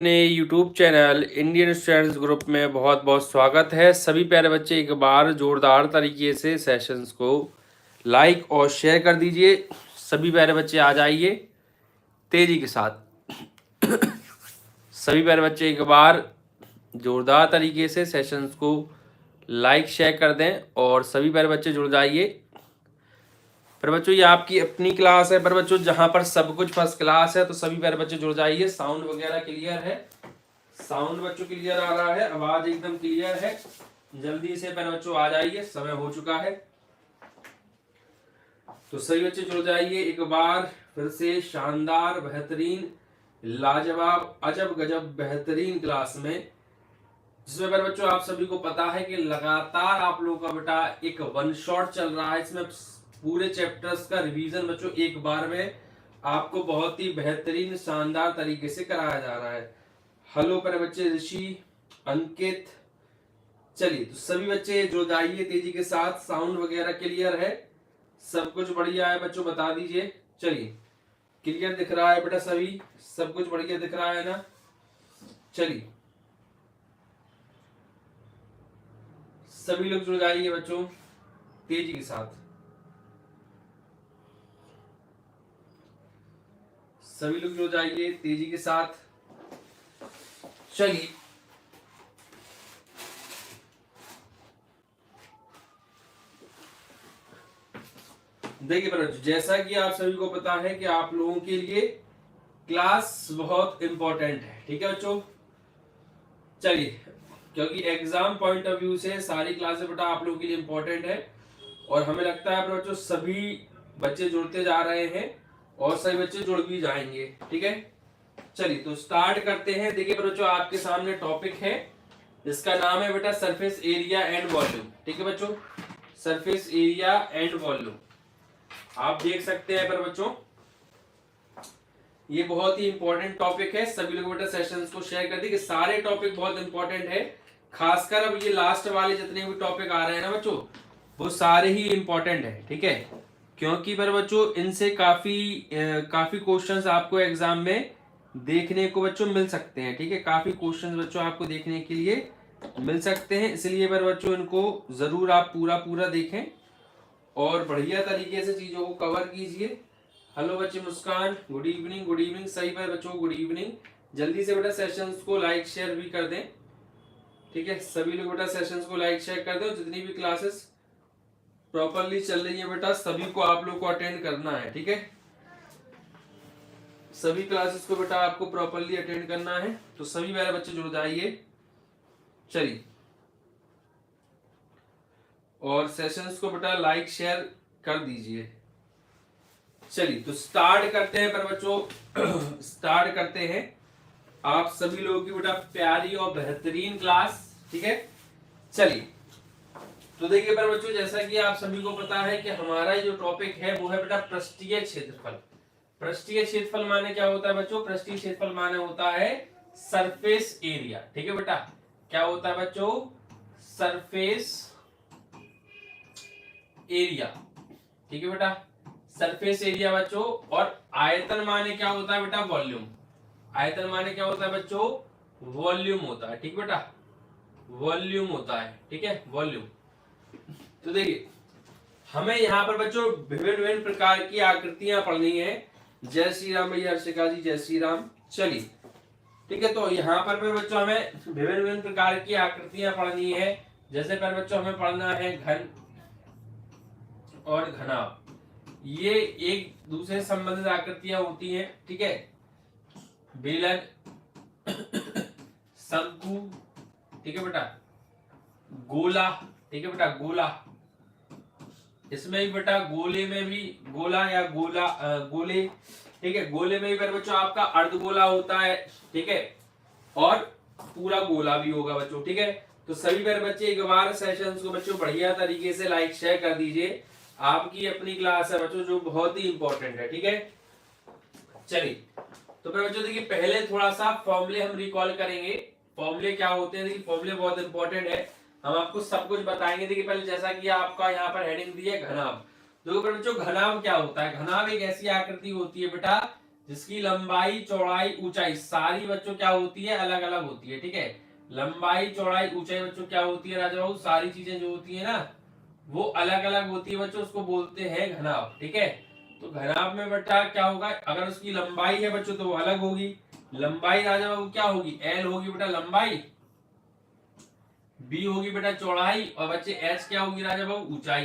अपने YouTube channel Indian students group में बहुत बहुत स्वागत है। सभी प्यारे बच्चे एक बार जोरदार तरीके से सेशंस को लाइक और शेयर कर दीजिए। सभी प्यारे बच्चे आ जाइए तेजी के साथ। सभी प्यारे बच्चे एक बार जोरदार तरीके से सेशंस को लाइक शेयर कर दें और सभी प्यारे बच्चे जुड़ जाइए। पर बच्चों ये आपकी अपनी क्लास है, पर बच्चों जहां पर सब कुछ फर्स्ट क्लास है, तो सभी प्यारे बच्चे जुड़ जाइए। साउंड वगैरह क्लियर है, साउंड बच्चों क्लियर आ रहा है, आवाज एकदम क्लियर है। जल्दी से प्यारे बच्चों आ जाइए, समय हो चुका है। तो सभी बच्चे जुड़ जाइए एक बार फिर से शानदार बेहतरीन लाजवाब अजब गजब बेहतरीन क्लास में, जिसमें प्यारे बच्चों आप सभी को पता है कि लगातार आप लोगों का बेटा एक वन शॉट चल रहा है। इसमें पूरे चैप्टर्स का रिवीजन बच्चों एक बार में आपको बहुत ही बेहतरीन शानदार तरीके से कराया जा रहा है। हेलो प्यारे बच्चे, ऋषि, अंकित, चलिए तो सभी बच्चे जुड़ जाइए तेजी के साथ। साउंड वगैरह क्लियर है, सब कुछ बढ़िया है बच्चों, बता दीजिए। चलिए क्लियर दिख रहा है बेटा, सभी सब कुछ बढ़िया दिख रहा है ना? चलिए सभी लोग जुड़ जाइए बच्चों तेजी के साथ। सभी लोग जुड़ जाइए तेजी के साथ। चलिए देखिए बच्चों, जैसा कि आप सभी को पता है कि आप लोगों के लिए क्लास बहुत इंपॉर्टेंट है, ठीक है बच्चों। चलिए, क्योंकि एग्जाम पॉइंट ऑफ व्यू से सारी क्लासेस बेटा आप लोगों के लिए इंपॉर्टेंट है और हमें लगता है बच्चों सभी बच्चे जुड़ते जा रहे हैं और सभी बच्चे जुड़ भी जाएंगे, ठीक है। चलिए तो स्टार्ट करते हैं। देखिए बच्चों, आपके सामने टॉपिक है जिसका नाम है बेटा सरफेस एरिया एंड वॉल्यूम, ठीक है बच्चों। सरफेस एरिया एंड वॉल्यूम आप देख सकते हैं पर बच्चों ये बहुत ही इंपॉर्टेंट टॉपिक है। सभी लोग बेटा सेशंस को शेयर कर दी कि सारे टॉपिक बहुत इंपॉर्टेंट है। खासकर अब ये लास्ट वाले जितने भी टॉपिक आ रहे हैं ना बच्चों, वो सारे ही इंपॉर्टेंट है, ठीक है। क्योंकि पर बच्चों इनसे काफी क्वेश्चंस आपको एग्जाम में देखने को बच्चों मिल सकते हैं, ठीक है। काफी क्वेश्चंस बच्चों आपको देखने के लिए मिल सकते हैं, इसलिए पर बच्चों इनको जरूर आप पूरा देखें और बढ़िया तरीके से चीजों को कवर कीजिए। हेलो बच्चे, मुस्कान, गुड इवनिंग, गुड इवनिंग। सही है बच्चों, गुड इवनिंग। जल्दी से बेटा सेशंस को लाइक शेयर भी कर दें, ठीक है। सभी लोग बेटा सेशंस को लाइक शेयर कर दें। जितनी भी क्लासेस प्रॉपरली चल रही है बेटा सभी को आप लोग को अटेंड करना है, ठीक है। सभी क्लासेस को बेटा आपको प्रॉपरली अटेंड करना है, तो सभी मेरे बच्चे जुड़ जाइए। चलिए और सेशंस को बेटा लाइक शेयर कर दीजिए। चलिए तो स्टार्ट करते हैं पर बच्चों स्टार्ट करते हैं आप सभी लोगों की बेटा प्यारी और बेहतरीन क्लास, ठीक है। चलिए तो देखिए पर बच्चों, जैसा कि आप सभी को पता है कि हमारा जो टॉपिक है वो है बेटा पृष्ठीय क्षेत्रफल। पृष्ठीय क्षेत्रफल माने क्या होता है बच्चों? पृष्ठीय क्षेत्रफल माने होता है सरफेस एरिया, ठीक है बेटा। क्या होता है बच्चों? सरफेस एरिया, ठीक है बेटा। सरफेस एरिया बच्चों। और आयतन माने क्या होता है बेटा? वॉल्यूम। आयतन माने क्या होता है बच्चों? वॉल्यूम होता है, ठीक बेटा। वॉल्यूम होता है, ठीक है, वॉल्यूम। तो देखिए हमें यहाँ पर बच्चों विभिन्न विभिन्न प्रकार की आकृतियां पढ़नी है। जय श्री राम भैया, हर्षिका जी, जय श्री राम। चलिए ठीक है, तो यहाँ पर बच्चों हमें विभिन्न विभिन्न प्रकार की आकृतियां पढ़नी है। जैसे पर बच्चों हमें पढ़ना है घन और घनाभ, ये एक दूसरे से संबंधित आकृतियां होती हैं, ठीक है। बेलन, शंकु, ठीक है बेटा, गोला, ठीक है बेटा, गोला। इसमें भी बेटा गोले में भी गोला या गोले, ठीक है। गोले में भी बच्चों आपका अर्धगोला होता है, ठीक है, और पूरा गोला भी होगा बच्चों, ठीक है। तो सभी मेरे बच्चे एक बार सेशंस को बच्चों बढ़िया तरीके से लाइक शेयर कर दीजिए। आपकी अपनी क्लास है बच्चों जो बहुत ही इंपॉर्टेंट है, ठीक है। चलिए तो फिर बच्चों देखिए पहले थोड़ा सा फॉर्मूले हम रिकॉल करेंगे। फॉर्मूले क्या होते हैं? देखिए फॉर्मूले बहुत इंपॉर्टेंट है, हम आपको सब कुछ बताएंगे। देखिए पहले जैसा कि आपका यहाँ पर हेडिंग दी है घनाभ। देखो बच्चों घनाभ क्या होता है? घनाभ एक ऐसी आकृति होती है बेटा जिसकी लंबाई चौड़ाई ऊंचाई सारी बच्चों क्या होती है, अलग अलग होती है। ठीक है, लंबाई चौड़ाई ऊंचाई बच्चों क्या होती है राजा बाबू, सारी चीजें जो होती है ना वो अलग अलग होती है बच्चों, उसको बोलते हैं घनाभ। ठीक है, तो घनाभ में बेटा क्या होगा, अगर उसकी लंबाई है बच्चों तो वो अलग होगी, लंबाई राजा बाबू क्या होगी, एल होगी बेटा लंबाई, बी होगी बेटा चौड़ाई, और बच्चे एच क्या होगी राजा बाबू, ऊंचाई।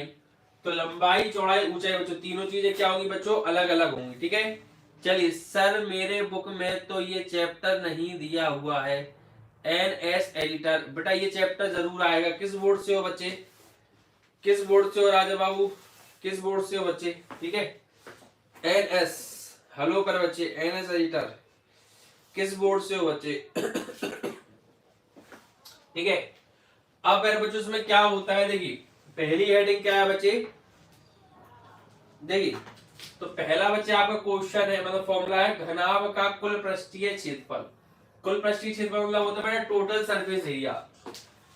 तो लंबाई चौड़ाई ऊंचाई बच्चों तीनों चीजें क्या होंगी बच्चों, अलग अलग होंगी। ठीक है, चलिए सर मेरे बुक में तो ये चैप्टर नहीं दिया हुआ है, एनएस एडिटर। बेटा ये चैप्टर जरूर आएगा। किस बोर्ड से हो बच्चे, किस बोर्ड से हो राजा बाबू, किस बोर्ड से हो बच्चे। ठीक है, एनएस, हेलो कर बच्चे, एनएस एडिटर किस बोर्ड से हो बच्चे। ठीक है, अब मेरे बच्चों इसमें क्या होता है, देखिए पहली हेडिंग क्या है बच्चे, देखिए तो पहला बच्चे आपका क्वेश्चन है, मतलब फॉर्मूला है घनाभ का कुल पृष्ठीय क्षेत्रफल। कुल पृष्ठीय क्षेत्रफल मतलब होता है टोटल सरफेस एरिया।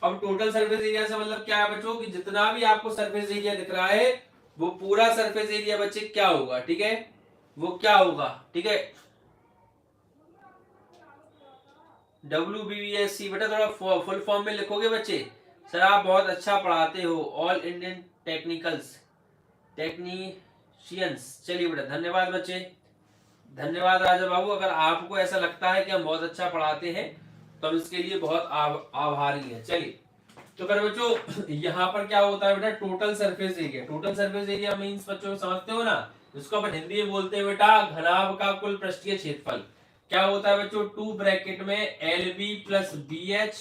अब टोटल सरफेस एरिया से मतलब क्या है बच्चों कि जितना भी आपको सरफेस एरिया दिख रहा है वो पूरा सरफेस एरिया बच्चे क्या होगा, ठीक है वो क्या होगा। ठीक है, WBSC बेटा थोड़ा फुल फॉर्म में लिखोगे बच्चे। सर आप बहुत अच्छा पढ़ाते हो, ऑल इंडियन टेक्नीशियंस। चलिए बेटा धन्यवाद बच्चे, धन्यवाद राजा बाबू। अगर आपको ऐसा लगता है कि हम बहुत अच्छा पढ़ाते हैं तो हम इसके लिए बहुत आभारी हैं। चलिए तो फिर बच्चों यहाँ पर क्या होता है बेटा, total surface area. Total surface area means बच्चों समझते हो ना, इसको अपन हिंदी में बोलते हैं बेटा घनाभ का कुल पृष्ठीय क्षेत्रफल। क्या होता है बच्चों, 2 ब्रैकेट में LB plus BH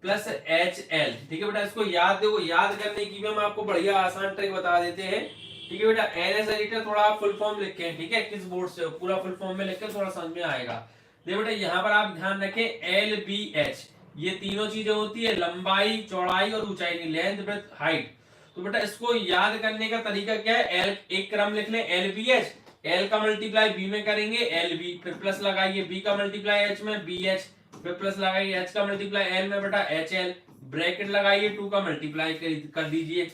plus HL। ठीक है बेटा, इसको याद देखो, याद करने की भी हम आपको बढ़िया आसान ट्रिक बता देते हैं। ठीक है बेटा, एनएस एडिटर थोड़ा आप फुल फॉर्म लिख के, ठीक है किस बोर्ड से हो, पूरा फुल फॉर्म में लिख के थोड़ा समझ में आएगा। देखो बेटा यहाँ पर आप ध्यान रखें LBH, ये तीनों चीजें होती है लंबाई चौड़ाई और ऊंचाई, लेंथ ब्रेथ हाइट। तो बेटा इसको याद करने का तरीका क्या है, एल एक क्रम लिख लें LBH, एल का मल्टीप्लाई बी में करेंगे LB, फिर प्लस लगाइए बी का मल्टीप्लाई एच में BH, फिर प्लस लगाइए एच का मल्टीप्लाई एल में बेटा HL, ब्रैकेट लगाइए 2 का मल्टीप्लाई कर दीजिए।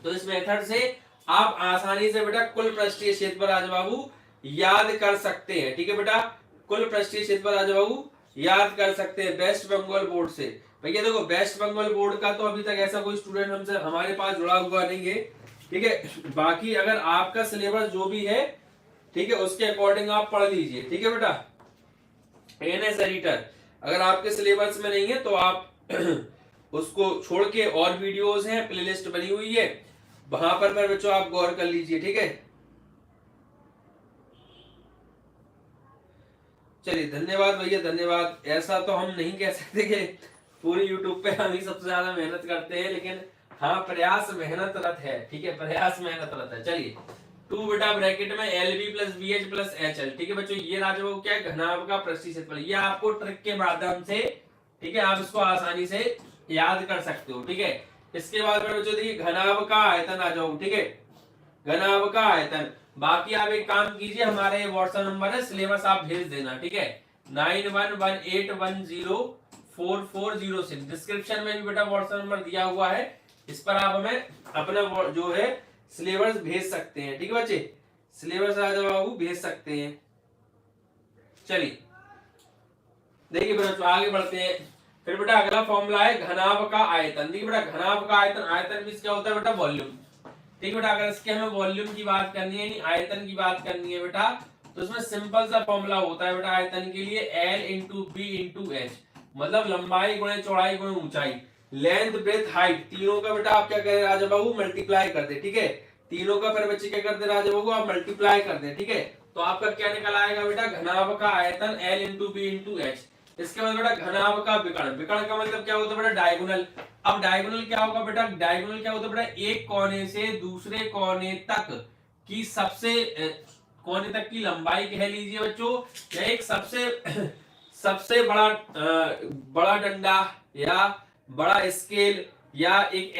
तो इस मेथड से आप आसानी से बेटा कुल पृष्ठीय क्षेत्रफल राजा बाबू याद कर सकते हैं। ठीक है बेटा, कुल पृष्ठीय क्षेत्रफल राजा बाबू याद कर सकते हैं वेस्ट बंगाल बोर्ड से। भैया देखो वेस्ट बंगाल बोर्ड का तो अभी तक ऐसा कोई स्टूडेंट हमसे हमारे पास जुड़ा हुआ नहीं है। ठीक है, बाकी अगर आपका सिलेबस जो भी है ठीक है उसके अकॉर्डिंग आप पढ़ लीजिए। ठीक है बेटा, एनएस एडिटर अगर आपके सिलेबस में नहीं है तो आप उसको छोड़ के और वीडियोस हैं, प्लेलिस्ट बनी हुई है, वहां पर मेरे बच्चों आप गौर कर लीजिए। ठीक है, चलिए धन्यवाद भैया धन्यवाद। ऐसा तो हम नहीं कह सकते कि पूरी यूट्यूब पे हम ही सबसे ज्यादा मेहनत करते हैं, लेकिन हाँ प्रयास मेहनतरत है। ठीक है, प्रयास मेहनतरत है। चलिए 2 बेटा ब्रैकेट में LB plus BH plus HL। ठीक है बच्चों, ये राजा बाबू क्या है घनाभ का पृष्ठीय क्षेत्रफल, ये आपको ट्रिक के माध्यम से ठीक है आप इसको आसानी से याद कर सकते हो। ठीक है, इसके बाद बच्चों देखिए घनाभ का आयतन आ जाओ। ठीक है, घनाभ का आयतन, बाकी आप एक काम कीजिए, हमारे व्हाट्सएप नंबर है, सिलेबस आप भेज देना। ठीक है, 9118104406, डिस्क्रिप्शन में भी बेटा व्हाट्सएप नंबर दिया हुआ है, इस पर आप हमें अपना जो है सिलेबस भेज सकते हैं। ठीक है बच्चे, सिलेबस राजा बाबू भेज सकते हैं। चलिए देखिए बेटा आगे बढ़ते हैं। फिर बेटा अगला फॉर्मूला है घनाभ का आयतन। देखिए बेटा घनाभ का आयतन, आयतन मींस क्या होता है बेटा वॉल्यूम। ठीक है बेटा, अगर इसके हमें वॉल्यूम की बात करनी है यानी आयतन की बात करनी है बेटा, तो इसमें सिंपल सा फॉर्मूला होता है बेटा आयतन के लिए L into B into H, मतलब लंबाई गुणे चौड़ाई गुणे ऊंचाई, लेंथ ब्रेथ हाइट, तीनों का बेटा आप क्या करें राजा बाबू मल्टीप्लाई कर दे। ठीक है, तीनों का फिर बच्चे क्या करते राजा बाबू आप मल्टीप्लाई कर दे। ठीक है, तो आपका क्या निकल आएगा बेटा घनाभ का आयतन L into B into H. इसके बाद बेटा घनाभ का विकर्ण, विकर्ण का मतलब क्या होता है बेटा डायगोनल। अब डायगोनल क्या होगा बेटा, डायगोनल क्या होता है बेटा एक कोने से दूसरे कोने तक की सबसे कोने तक की लंबाई कह लीजिए बच्चों, या एक सबसे बड़ा डंडा या बड़ा स्केल या एक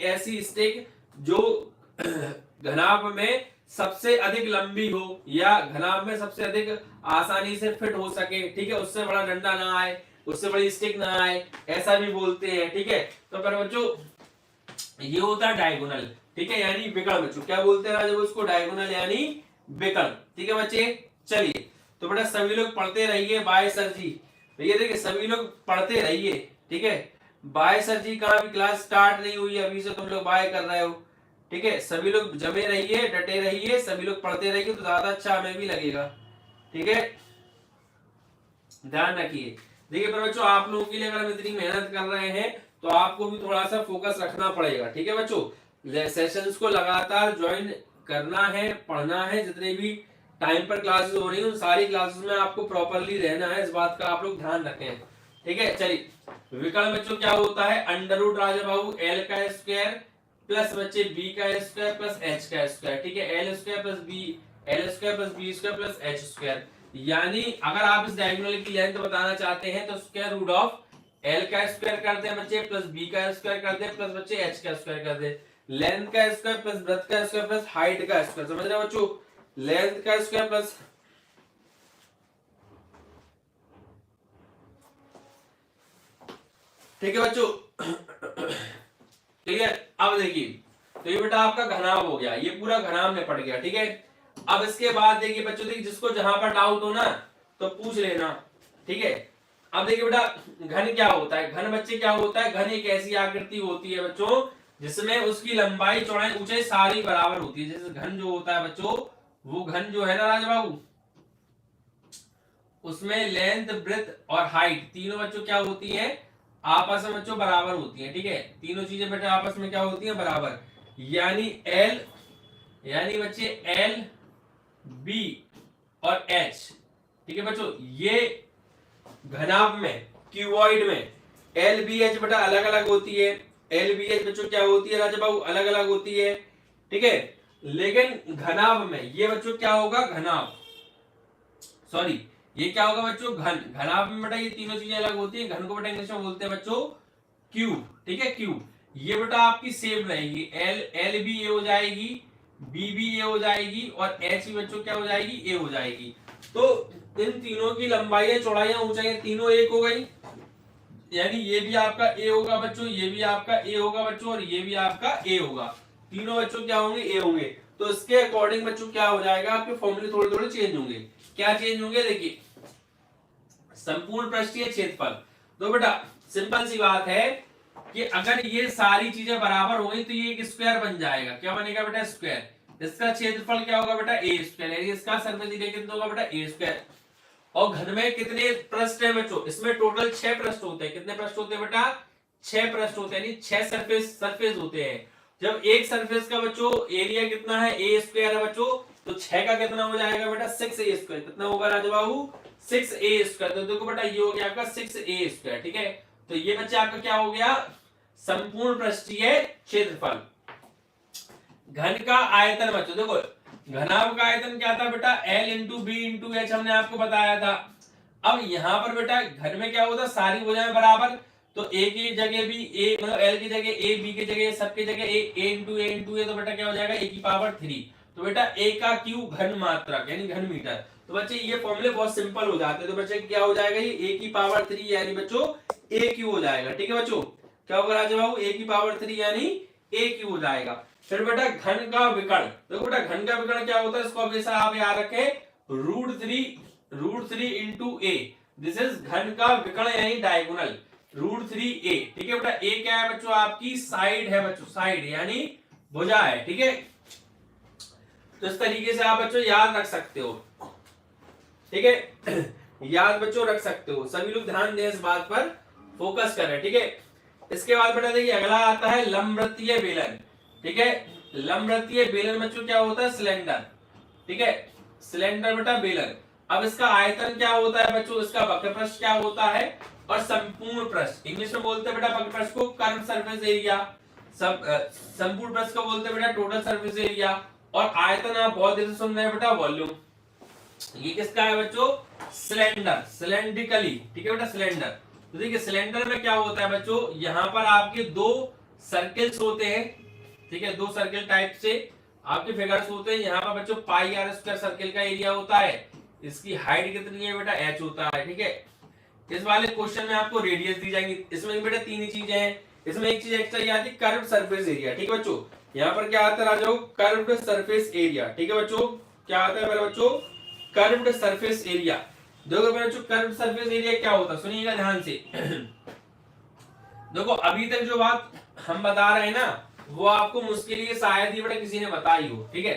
ऐसी स्टिक जो घनाभ में सबसे अधिक लंबी हो या घनाभ में सबसे अधिक आसानी से फिट हो सके। ठीक है, उससे बड़ा डंडा ना आए, उससे बड़ी स्टिक ना आए, ऐसा भी बोलते हैं। ठीक है, तो पर बच्चों ये होता है डायगोनल। ठीक है, यानी विकर्ण। बच्चों क्या बोलते हैं राजा उसको, डायगोनल यानी विकर्ण। ठीक है बच्चे। चलिए तो बेटा सभी लोग पढ़ते रहिए, बाय सर जी। भैया देखिए सभी लोग पढ़ते रहिए, ठीक है। बाय सर जी का भी क्लास स्टार्ट नहीं हुई, अभी से तुम लोग बाय कर रहे हो, ठीक है। सभी लोग जमे रहिए, डटे रहिए, सभी लोग पढ़ते रहिए तो ज्यादा अच्छा हमें भी लगेगा, ठीक है। ध्यान रखिए। देखिए पर बच्चों आप लोगों के लिए अगर हम इतनी मेहनत कर रहे हैं तो आपको भी थोड़ा सा फोकस रखना पड़ेगा, ठीक है बच्चों। सेशंस को लगातार ज्वाइन करना है, पढ़ना है, जितने भी टाइम पर क्लासेस हो रही है उन सारी क्लासेस में आपको प्रॉपरली रहना है, इस बात का आप लोग ध्यान रखें, ठीक है। चलिए विकल्प बच्चों क्या होता है, अंडर रूट राजा बाबू एल का स्क्वायर प्लस बच्चे बी का स्क्वायर प्लस एच का स्क्वायर, ठीक है। L square plus B, L square plus B square plus H square. यानी अगर आप इस डायगोनल की लेंथ बताना चाहते हैं तो स्क्वायर रूट ऑफ एल का स्क्वायर करते हैं बच्चे, प्लस बी का स्क्वायर करते हैं, प्लस बच्चे एच का स्क्वायर करते हैं। लेंथ का स्क्वायर प्लस ब्रेड्थ का स्क्वायर प्लस हाइट का स्क्वायर, समझ रहे हो बच्चों। लेंथ का स्क्वायर प्लस, ठीक है बच्चों। ठीक है। अब देखिए तो ये बेटा आपका घनाभ हो गया, ये पूरा घनाभ में पड़ गया, ठीक है। अब इसके बाद देखिए बच्चों, देखिए जिसको जहां पर डाउट हो ना तो पूछ लेना, ठीक है। अब देखिए बेटा घन क्या होता है, घन बच्चे क्या होता है, घन एक ऐसी आकृति होती है बच्चों जिसमें उसकी लंबाई चौड़ाई ऊंचाई सारी बराबर होती है। जैसे घन जो होता है बच्चों, वो घन जो है ना राजबाबू, उसमें लेंथ ब्रेड्थ और हाइट तीनों बच्चों क्या होती है, आपस में बच्चों बराबर होती है, ठीक है। तीनों चीजें बेटा आपस में क्या होती है, बराबर। यानी एल, यानी बच्चे एल बी और एच, ठीक है बच्चों। ये घनाभ में, क्यूबॉइड में एल बी एच बेटा अलग अलग होती है। एल बी एच बच्चों क्या होती है राजा बाबू, अलग अलग होती है, ठीक है। लेकिन घनाभ में ये बच्चों क्या होगा, घनाभ, सॉरी ये क्या होगा बच्चों, घन। घनाभ में बेटा ये तीनों चीजें अलग होती है। घन को बेटा इंग्लिश में बोलते हैं बच्चों क्यूब, ठीक है, क्यूब। ये बेटा आपकी सेम रहेगी, एल एल भी ए हो जाएगी, बी भी ए हो जाएगी और एच भी बच्चों क्या हो जाएगी, ए हो जाएगी। तो इन तीनों की लंबाई चौड़ाइयां ऊंचाइयां तीनों एक हो गई, यानी ये भी आपका ए होगा बच्चों, ये भी आपका ए होगा बच्चों और ये भी आपका ए होगा। तीनों बच्चों क्या होंगे, ए होंगे। तो इसके अकॉर्डिंग बच्चों क्या हो जाएगा, आपके फॉर्मूले थोड़े थोड़े चेंज होंगे। क्या चेंज होंगे, देखिए संपूर्ण पृष्ठीय क्षेत्रफल। तो बेटा सिंपल सी बात है कि अगर ये सारी चीजें बराबर हो गई तो ये एक स्क्वायर बन जाएगा। क्या बनेगा बेटा, स्क्वायर। इसका क्षेत्रफल क्या होगा बेटा, ए स्क्वायर, यानी इसका सरफेस एरिया कितना होगा बेटा, ए स्क्वायर। और घन में कितने पृष्ठ है बच्चों, इसमें टोटल 6 पृष्ठ होते हैं। कितने पृष्ठ होते हैं बेटा, 6 पृष्ठ होते हैं, यानी 6 सरफेस होते हैं। जब एक सरफेस का बच्चों एरिया कितना है, ए स्क्वायर है बच्चों, तो 6 का कितना हो जाएगा बेटा, 6a स्क्वायर। कितना होगा राजा बाबू, 6a स्क्वायर। तो देखो बेटा ये हो गया आपका 6a स्क्वायर, ठीक है। तो ये बच्चा आपका क्या हो गया, संपूर्ण पृष्ठीय क्षेत्रफल। घन का आयतन बच्चों, देखो घनाभ का आयतन क्या था बेटा, L into B into H, हमने आपको बताया था। अब यहाँ पर बेटा घन में क्या होता, सारी भुजाएं बराबर, तो ए की जगह भी ए, मतलब एल की जगह ए, बी की जगह सबकी जगह ए इंटू ए, तो बेटा क्या हो जाएगा, ए की पावर 3। तो बेटा ए का क्यू घन मात्रक यानी घन मीटर। तो बच्चे ये फॉर्मूले बहुत सिंपल हो जाते हैं। तो बच्चे क्या हो जाएगा, ये ए की पावर 3 यानी बच्चों ए क्यू हो जाएगा, ठीक है बच्चों। क्या होगा राजा बाबू, ए की पावर 3 यानी ए क्यू हो जाएगा। फिर बेटा घन का विकर्ण, देखो बेटा घन का विकर्ण क्या होता है, इसको हमेशा आप याद रखें, √3 इंटू ए। दिस इज घन का विकर्ण यानी डायगोनल, √3a, ठीक है बेटा। ए क्या है बच्चों, आपकी साइड है बच्चों, साइड यानी भुजा है, ठीक है। तो इस तरीके से आप बच्चों याद रख सकते हो, ठीक है। याद बच्चों रख सकते हो, सभी लोग ध्यान दें इस बात पर, फोकस करें, ठीक है। इसके बाद बेटा देखिए अगला आता है लंबवृत्तीय बेलन, ठीक है। लंबवृत्तीय बेलन बच्चों क्या होता है, सिलेंडर, ठीक है, सिलेंडर बेटा बेलन। अब इसका आयतन क्या होता है बच्चों, इसका वक्रपृष्ठ क्या होता है और संपूर्ण पृष्ठ, इंग्लिश में बोलते हैं बेटा वक्रपृष्ठ को कर्व सरफेस एरिया, संपूर्ण पृष्ठ को बोलते हैं बेटा टोटल सरफेस एरिया, और आयतन आप बहुत देर से सुन रहे हैं बेटा वॉल्यूम। ये किसका है बच्चों, सिलेंडर, सिलेंड्रिकली, ठीक है बेटा सिलेंडर। तो देखिए सिलेंडर में क्या होता है बच्चों, यहाँ पर आपके 2 सर्कल्स होते हैं, ठीक है, 2 सर्कल टाइप से आपके फिगर्स होते हैं। यहाँ पर बच्चों पाई आर स्क्वायर सर्कल का एरिया होता है, इसकी हाइट कितनी है बेटा, h होता है, ठीक है। इस वाले क्वेश्चन में आपको रेडियस दी जाएंगी। इसमें बेटा 3 ही चीजें हैं, इसमें एक चीज एक्स्ट्रा ये आती है कर्व सरफेस एरिया, ठीक है बच्चों। यहाँ पर क्या आता है राजा, कर्व्ड सरफेस एरिया, ठीक है बच्चों। क्या आता है मेरे बच्चों, कर्व्ड सरफेस एरिया। देखो मेरे बच्चों कर्व्ड सरफेस एरिया क्या होता है, सुनिएगा ध्यान से। देखो अभी तक जो बात हम बता रहे हैं ना, वो आपको मुश्किल ही शायद ही बेटा किसी ने बताई हो, ठीक है।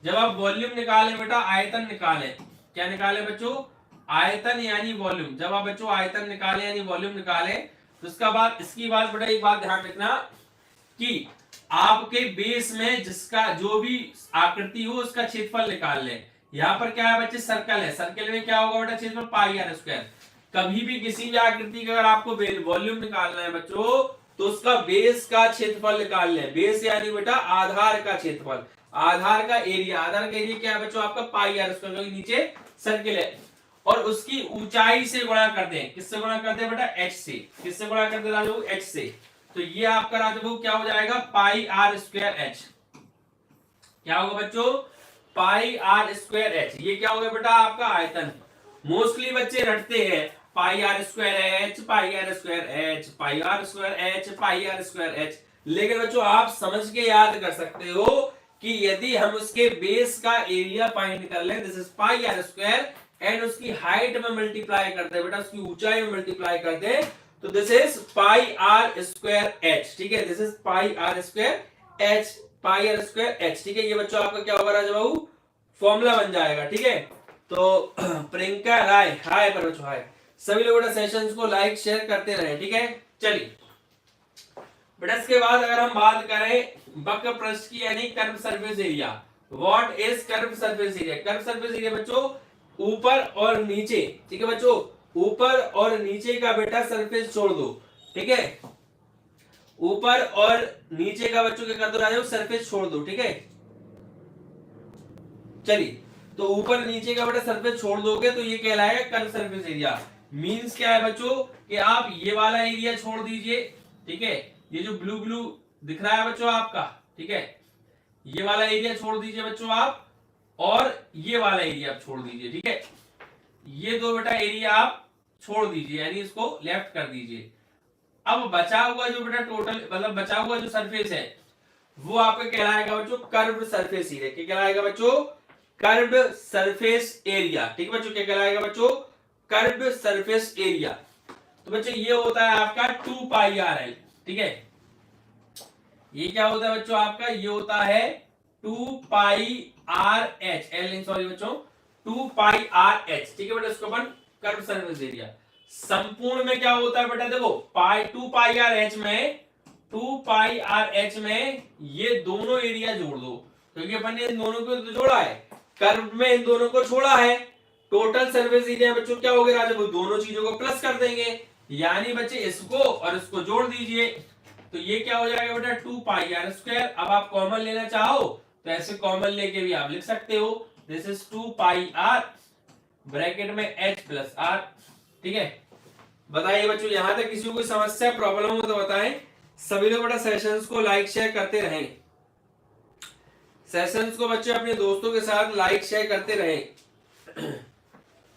जब आप वॉल्यूम निकालें बेटा, आयतन निकालें, क्या निकालें बच्चों, आयतन यानी वॉल्यूम। जब आप बच्चों आयतन निकालें यानी वॉल्यूम निकालें, तो उसका बाद इसकी बात बेटा एक बात ध्यान रखना कि आपके बेस में जिसका जो भी आकृति हो उसका क्षेत्रफल निकाल लें। यहाँ पर क्या है बच्चे, सर्कल है, सर्कल में क्या होगा बेटा, क्षेत्रफल पाई आर स्क्वायर। कभी भी किसी भी आकृति का अगर आपको वॉल्यूम निकालना है बच्चों, तो उसका बेस का क्षेत्रफल निकाल लें। बेस यानी बेटा आधार का क्षेत्रफल, आधार का एरिया। आधार का एरिया क्या है बच्चों, आपका पाई आर स्क्वायर, क्योंकि नीचे सर्कल है। और उसकी ऊंचाई से गुणा करते हैं, किससे गुणा करते हैं बेटा, एच से। किससे गुणा करते हैं राजू, एच से। तो ये आपका राजू क्या हो जाएगा, पाई आर स्क्वायर एच। क्या होगा बच्चों, पाई आर स्क्वायर एच। ये क्या होगा बेटा, आपका आयतन। मोस्टली बच्चे रटते हैं pi R square H, pi R square H, pi R square H, pi R square H. लेकिन बच्चों आप समझ के याद कर सकते हो कि यदि हम उसके बेस का एरिया फाइंड कर लें, this is pi R square, and उसकी हाइट में मल्टीप्लाई करते हैं बेटा, उसकी ऊंचाई में मल्टीप्लाई करते हैं, तो this is pi R square H, ठीक है। This is pi R square H, pi R square H, ठीक है। ये बच्चों आपका क्या होगा राजा बाबू, फॉर्मूला बन जाएगा, ठीक है। तो प्रियंका राय, हाय पर बच्चों, हाय। सभी लोग बेटा सेशंस को लाइक शेयर करते रहे, ठीक है। चलिए बेटा इसके बाद अगर हम बात करें वक्र पृष्ठ की यानी curve surface area, what is curve surface area. Curve surface area बच्चों ऊपर और नीचे, ठीक है बच्चों, ऊपर और नीचे का बेटा सरफेस छोड़ दो, ठीक है। ऊपर और नीचे का बच्चों क्या कर दो राजा, सरफेस छोड़ दो, ठीक है। चलिए तो ऊपर नीचे का बेटा सरफेस छोड़ दोगे तो ये कहलाएगा कर्व सरफेस एरिया। मींस क्या है बच्चों कि आप ये वाला एरिया छोड़ दीजिए, ठीक है। ये जो ब्लू ब्लू दिख रहा है बच्चों आपका, ठीक है, ये वाला एरिया छोड़ दीजिए बच्चों आप, और ये वाला एरिया आप छोड़ दीजिए, ठीक है। ये दो बेटा एरिया आप छोड़ दीजिए, यानी इसको लेफ्ट कर दीजिए। अब बचा हुआ जो बेटा टोटल मतलब बचा हुआ जो सरफेस है वो आपका कहलाएगा बच्चों कर्व्ड सरफेस एरिया। क्या कहलाएगा बच्चों, कर्व्ड सरफेस एरिया, ठीक है बच्चों। क्या कहलाएगा बच्चों, कर्व्ड सरफेस एरिया। तो बच्चों ये होता है आपका 2 पाई आर एल, ठीक है। ये क्या होता है बच्चों आपका, ये होता है 2 pi R H, L sorry बच्चों, 2 पाई आर एच, ठीक है बेटा। इसको अपन कर्व सरफेस एरिया। संपूर्ण में क्या होता है बेटा, देखो पाई 2 पाई आर एच में, 2 पाई आर एच में ये दोनों एरिया जोड़ दो, क्योंकि अपन ने इन दोनों को तो जोड़ा है, कर्व में इन दोनों को छोड़ा है। टोटल सरफेस एरिया बच्चों क्या हो गया राजा, वो दोनों चीजों को प्लस कर देंगे, यानी बच्चे इसको और इसको जोड़ दीजिए, तो ये क्या हो जाएगा बेटा 2 पाई आर स्क्वायर। अब आप कॉमन लेना चाहो तो ऐसे कॉमन लेके भी आप लिख सकते हो, this is 2 pi R bracket में एच प्लस आर, ठीक है। बताइए बच्चों यहां तक किसी को कोई समस्या प्रॉब्लम हो तो बताएं। सभी लोग बेटा सेशंस को लाइक शेयर करते रहें, सेशंस को बच्चे अपने दोस्तों के साथ लाइक शेयर करते रहें।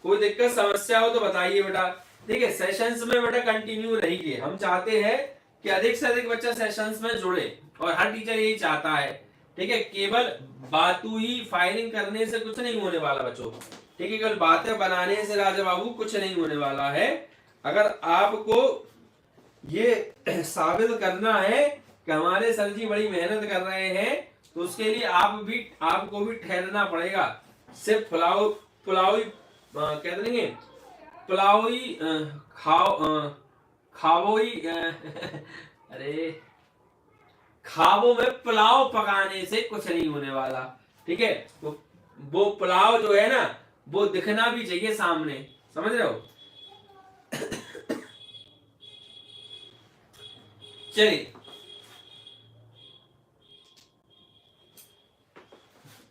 कोई दिक्कत समस्या हो तो बताइए बेटा, ठीक है। सेशंस में बेटा कंटिन्यू रहिए, हम चाहते हैं कि अधिक से अधिक बच्चा सेशंस में जुड़े, और हर टीचर यही चाहता है, ठीक है। केवल बातूई फायरिंग करने से कुछ नहीं होने वाला बच्चों, ठीक है। केवल बातें बनाने से राजा बाबू कुछ नहीं होने वाला है। अगर आपको ये साबित करना है कि हमारे सर जी बड़ी मेहनत कर रहे हैं, तो उसके लिए आपको भी ठहरना पड़ेगा। सिर्फ पुलावी कहते नहीं पुलावी खावोई अरे खाबों में पुलाव पकाने से कुछ नहीं होने वाला, ठीक है। वो पुलाव जो है ना वो दिखना भी चाहिए सामने, समझ रहे हो। चलिए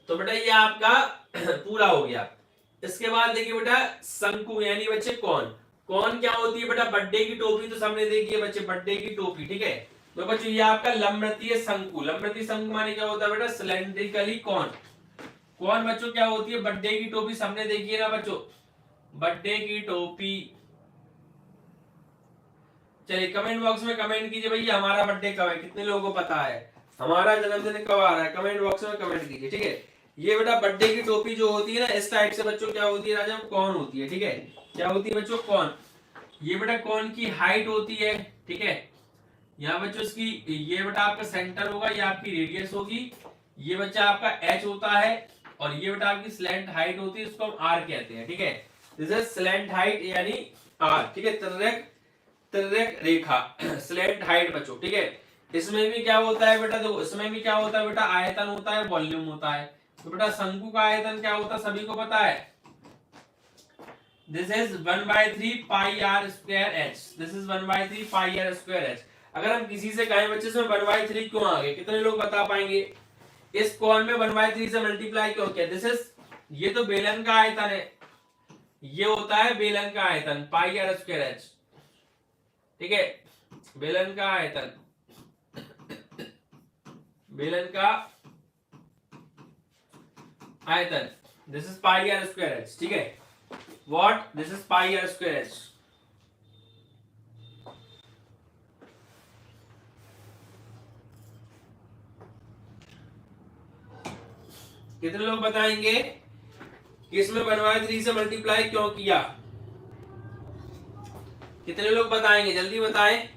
तो बेटा ये आपका पूरा हो गया। इसके बाद देखिए बेटा शंकु यानी बच्चे कौन, कौन क्या होती है बेटा, बर्थडे की टोपी तो सबने देखी है बच्चे, बर्थडे की टोपी, ठीक है। तो बच्चों ये आपका लंबवृत्तीय शंकु, लंबवृत्तीय शंकु माने क्या होता है बेटा, सिलेंड्रिकली कौन, कौन बच्चों क्या होती है, बर्थडे की टोपी सबने देखी है ना बच्चों, बर्थडे की टोपी। चलिए कमेंट बॉक्स में कमेंट कीजिए भैया हमारा बर्थडे कब है, कितने लोगों को पता है हमारा जन्मदिन कब आ रहा है, कमेंट बॉक्स में कमेंट कीजिए, ठीक है। ये बेटा बर्थडे की टोपी जो होती है ना इस टाइप से बच्चों क्या होती है राजा, कौन होती है, ठीक है, क्या होती है बच्चों, कौन। ये बेटा कौन की हाइट होती है, ठीक है, यहाँ बच्चों इसकी, ये बेटा आपका सेंटर होगा, ये आपकी रेडियस होगी, ये बच्चा आपका एच होता है, और ये बेटा आपकी स्लैंट हाइट होती है, इसको हम आर कहते हैं, ठीक है, दिस इज स्लैंट हाइट यानी आर, ठीक है, तिर्यक रेखा स्लैंट हाइट बच्चों, ठीक है। इसमें भी क्या होता है बेटा, देखो इसमें भी क्या होता है बेटा, आयतन होता है, वॉल्यूम होता है। तो बेटा शंकु का आयतन क्या होता है सभी को पता है, this is 1/3 pi R square H, this is 1/3 pi R square H. अगर हम किसी से कहें बच्चे इसमें 1/3 क्यों आ गए, कितने लोग बता पाएंगे, इस कोण में 1/3 से मल्टीप्लाई क्यों किया, दिस इज, ये तो बेलन का आयतन है, ये होता है बेलन का आयतन पाई आर स्क्वायर एच, ठीक है, बेलन का आयतन, बेलन का आयतन, this is pi R square H, ठीक है, what, this is pi R square H. कितने लोग बताएंगे कि इसमें 1/3 से मल्टीप्लाई क्यों किया, कितने लोग बताएंगे, जल्दी बताएं।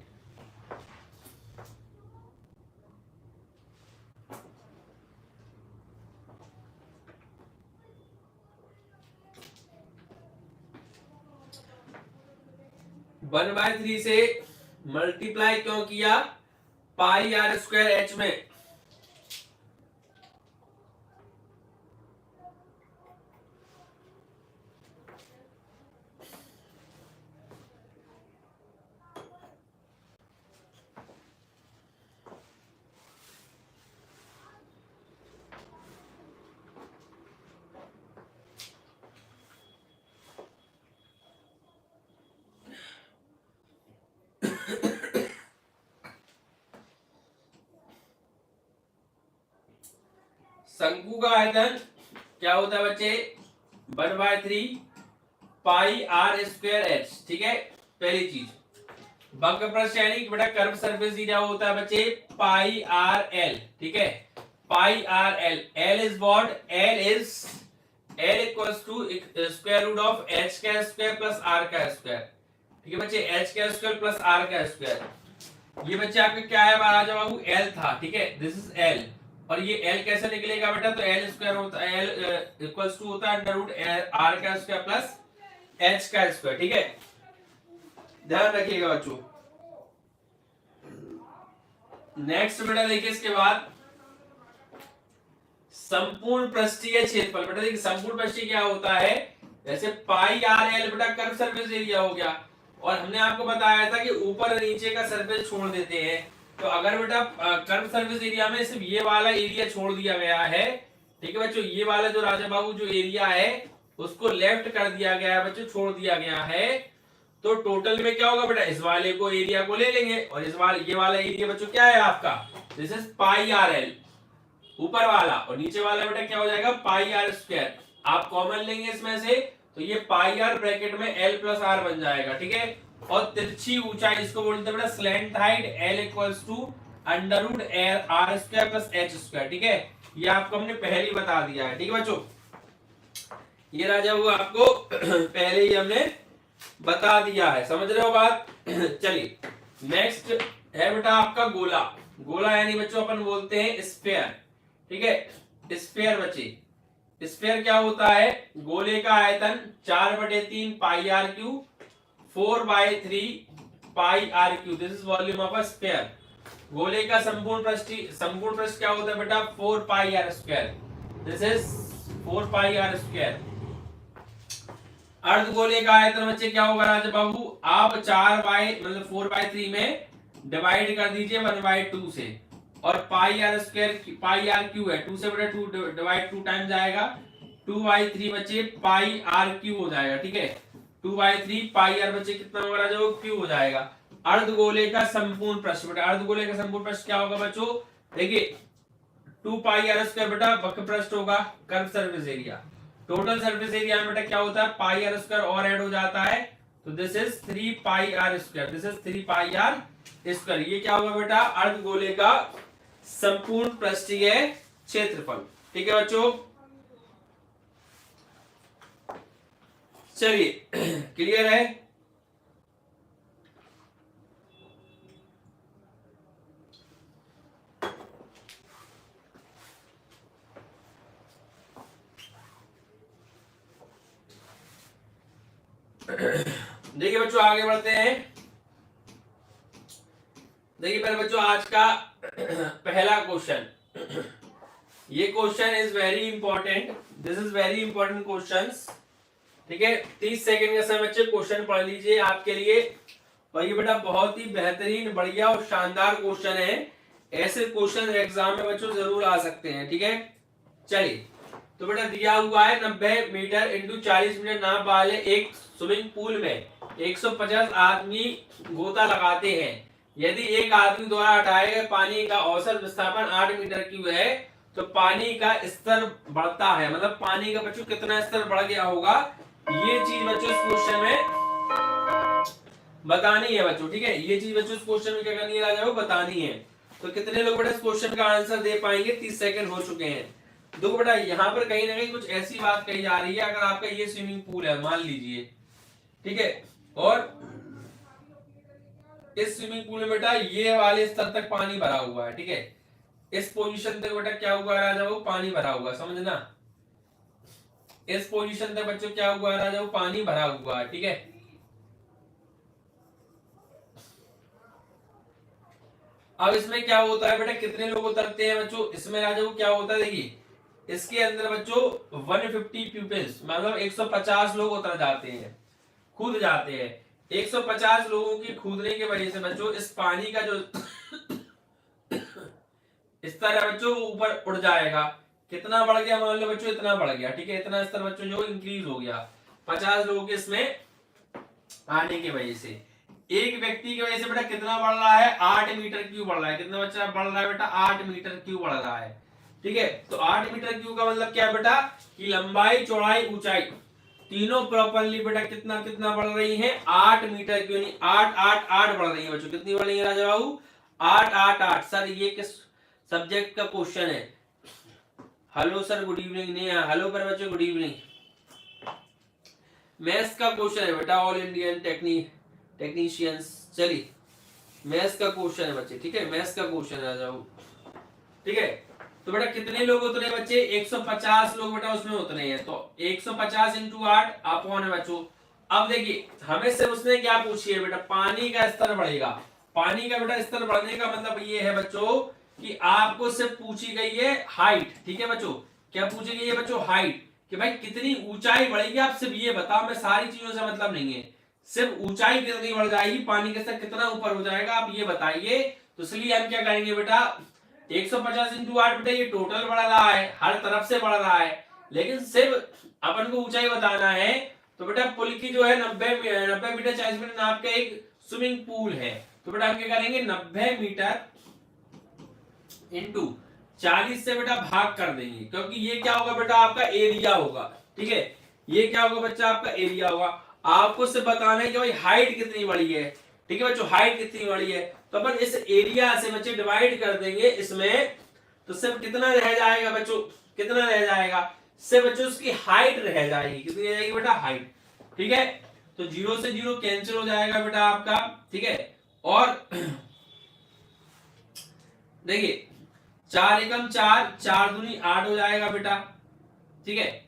वन बाय थ्री से मल्टीप्लाई क्यों किया पाई आर स्क्वायर एच में, शंकु का आयतन क्या होता है बच्चे, 1/3 पाई आर स्क्वायर एच, ठीक है, पहली चीज। वक्र पृष्ठ यानी बेटा कर्व सरफेस एरिया होता है बच्चे पाई आर एल, ठीक है, pi R L, L is what, L equals to square root of H का स्क्वायर प्लस आर का स्क्वायर, ठीक है बच्चे, एच का स्क्वायर प्लस आर का स्क्वायर। ये बच्चे आपका क्या है राजा बाबू, एल था, ठीक है, दिस इज एल, और ये एल कैसे निकलेगा बेटा, तो एल स्क्वायर होता है, एल इक्वल्स टू होता है अंडर रूट आर का स्क्वायर प्लस एच का स्क्वायर, ठीक है, ध्यान रखिएगा बच्चों। नेक्स्ट बेटा देखिए इसके बाद संपूर्ण पृष्ठीय क्षेत्रफल, बेटा देखिए संपूर्ण पृष्ठीय क्या होता है, जैसे पाई आर एल बेटा कर्व सरफेस एरिया हो गया, और हमने आपको बताया था कि ऊपर और नीचे का सरफेस छोड़ देते हैं, तो अगर बेटा कर्व सरफेस एरिया में सिर्फ ये वाला एरिया छोड़ दिया गया है, ठीक है बच्चों, ये वाला जो राजा बाबू जो एरिया है उसको लेफ्ट कर दिया गया है बच्चों, छोड़ दिया गया है, तो टोटल में क्या होगा बेटा, इस वाले को एरिया को ले लेंगे, और इस वाले ये वाला एरिया बच्चों क्या है आपका, this is pi R L ऊपर वाला, और नीचे वाला बेटा क्या हो जाएगा पाई आर स्क्वायर, आप कॉमन लेंगे इसमें से, तो ये पाई आर ब्रैकेट में एल प्लस आर बन जाएगा, ठीक है, और तिरछी ऊंचाई इसको बोलते हैं बेटा slant height, L equals to under root R square plus H square, ठीक है, ये आपको हमने पहले ही बता दिया है, ठीक है बच्चों, ये राजा वो आपको पहले ही हमने बता दिया है, समझ रहे हो बात। चलिए नेक्स्ट है बेटा आपका गोला, गोला यानी बच्चों अपन बोलते हैं स्फीयर, ठीक है, स्फीयर बच्चे, स्फीयर क्या होता है, गोले का आयतन 4/3 pi R cube, 4/3 pi R cube, this is volume of a sphere. गोले का संपूर्ण पृष्ठ क्या होता है बेटा 4 pi R square, this is 4 pi R square. अर्धगोले का आयतन बच्चे क्या होगा राजा बाबू, आप 4/3 में डिवाइड कर दीजिए 1/2 से, और pi R square pi R cube है, 2 से बटा 2 डिवाइड 2 टाइम जाएगा, 2/3 बच्चे पाई आर क्यू हो जाएगा, ठीक है, 2/3 पाई आर बच्चे कितना होगा राजा वो क्यू हो जाएगा। अर्धगोले का संपूर्ण पृष्ठ, बेटा अर्धगोले का संपूर्ण पृष्ठ क्या होगा बच्चों, देखिए 2 पाई आर स्क्वायर बेटा वक्र पृष्ठ होगा, curve surface area, total surface area में बेटा क्या होता है पाई आर स्क्वायर और ऐड हो जाता है, तो this is 3 pi R square, this is 3 pi R square. ये क्या होगा बेटा अर्धगोले का संपूर्ण पृष्ठीय क्षेत्रफल, ठीक है बच्चों। चलिए क्लियर है। देखिए बच्चों आगे बढ़ते हैं। देखिए पहले बच्चों आज का पहला क्वेश्चन, ये question is very important, this is very important questions. ठीक है, 30 सेकंड का समय बच्चे क्वेश्चन पढ़ लीजिए आपके लिए। और ये बेटा बहुत ही बेहतरीन, बढ़िया और शानदार क्वेश्चन है। ऐसे क्वेश्चन एग्जाम में बच्चों जरूर आ सकते हैं। ठीक है, चलिए तो बेटा दिया हुआ है 90 मीटर इंटू 40 मीटर नाप वाले एक स्विमिंग पूल में 150 आदमी गोता लगाते हैं। यदि एक आदमी द्वारा हटाए गए पानी का औसत विस्थापन 8 मीटर क्यूब है तो पानी का स्तर बढ़ता है, मतलब पानी का बच्चों कितना स्तर बढ़ गया होगा, ये चीज बच्चों इस क्वेश्चन में बतानी है बच्चों। ठीक है, ये चीज बच्चों इस क्वेश्चन में क्या करनी है राजा, बतानी है। तो कितने लोग बेटा इस क्वेश्चन का आंसर दे पाएंगे? 30 सेकंड हो चुके हैं। देखो बेटा यहाँ पर कहीं ना कहीं कुछ ऐसी बात कही जा रही है, अगर आपका ये स्विमिंग पूल है मान लीजिए, ठीक है, और इस स्विमिंग पूल में बेटा ये वाले स्तर तक पानी भरा हुआ है। ठीक है, इस पोजीशन तक बेटा क्या हुआ राजा, वो पानी भरा हुआ, समझना, इस पोजीशन तक बच्चों क्या हुआ राजा, वो पानी भरा हुआ है। ठीक है, अब इसमें क्या होता है बेटा, कितने लोग उतरते हैं बच्चों इसमें राजा, वो क्या होता है, देखिए इसके अंदर बच्चों 150 पीपल्स, मतलब 150 लोग उतर जाते हैं, कूद जाते हैं। 150 लोगों की कूदने की वजह से बच्चों इस पानी का जो स्तर है बच्चों वो ऊपर उड़ जाएगा। कितना बढ़ गया, मान लो बच्चों इतना बढ़ गया। ठीक है, इतना स्तर बच्चों जो इंक्रीज हो गया 50 लोगों के इसमें आने की वजह से। एक व्यक्ति की वजह से बेटा कितना बढ़ रहा है, 8 मीटर क्यूब बढ़ रहा है। कितना बच्चा बढ़ रहा है बेटा, 8 मीटर क्यूब बढ़ रहा है। ठीक है, तो 8 मीटर क्यूब का मतलब क्या है बेटा, कि लंबाई चौड़ाई ऊंचाई तीनों प्रॉपरली बेटा कितना कितना बढ़ रही है, 8 मीटर क्यों नहीं, 8 8 8 बढ़ रही है बच्चों। कितनी बढ़ रही है राजा बाबू, 8 8 8। सर ये किस सब्जेक्ट का क्वेश्चन है? हेलो सर गुड इवनिंग, नहीं है हेलो पर बच्चों गुड इवनिंग। मैथ्स का क्वेश्चन है बेटा, ऑल इंडियन टेक्नीशियंस। चलिए मैथ्स का क्वेश्चन है बच्चे। ठीक है, मैथ्स का क्वेश्चन आ जाओ। ठीक है, तो बेटा कितने लोग उतरे बच्चे, 150 लोग बेटा उसमें उतरे हैं। तो 150 इंटू 8 अपॉन है बच्चों। अब देखिए हमें से उसने क्या पूछी है बेटा, पानी का स्तर बढ़ेगा। पानी का बेटा स्तर बढ़ने का मतलब ये है बच्चों कि आपको सिर्फ पूछी गई है हाइट। ठीक है बच्चों, क्या पूछी गई है बच्चों, हाइट, कि भाई कितनी ऊंचाई बढ़ेगी, आप सिर्फ ये बताओ, मैं सारी चीजों से मतलब नहीं है, सिर्फ ऊंचाई कितनी बढ़ जाएगी, पानी का स्तर कितना ऊपर हो जाएगा, आप ये बताइए। तो इसलिए हम क्या करेंगे बेटा, 150 इंटू 8 बेटा ये टोटल बढ़ रहा है, हर तरफ से बढ़ रहा है, लेकिन सिर्फ अपन को ऊंचाई बताना है। तो बेटा पुल की जो है 90 मीटर 40 मीटर नाप का एक स्विमिंग पूल है। तो बेटा हम क्या करेंगे, 90 मीटर इंटू 40 से बेटा भाग कर देंगे, क्योंकि ये क्या होगा बेटा, आपका एरिया होगा। ठीक है, ये क्या होगा बच्चा, आपका एरिया होगा। आपको सिर्फ बताना है कि भाई हाइट कितनी बड़ी है। ठीक है बच्चों, हाइट कितनी बड़ी है, तो अपन इस एरिया से बच्चे डिवाइड कर देंगे इसमें, तो सिर्फ कितना रह जाएगा बच्चों, कितना रह जाएगा, सिर्फ बच्चों उसकी हाइट रह जाएगी। कितनी रह जाएगी बेटा, हाइट। ठीक है, तो 0 से 0 कैंसिल हो जाएगा बेटा आपका। ठीक है, और देखिए 4 एकम 4, 4 दूनी 8 हो जाएगा बेटा। ठीक है,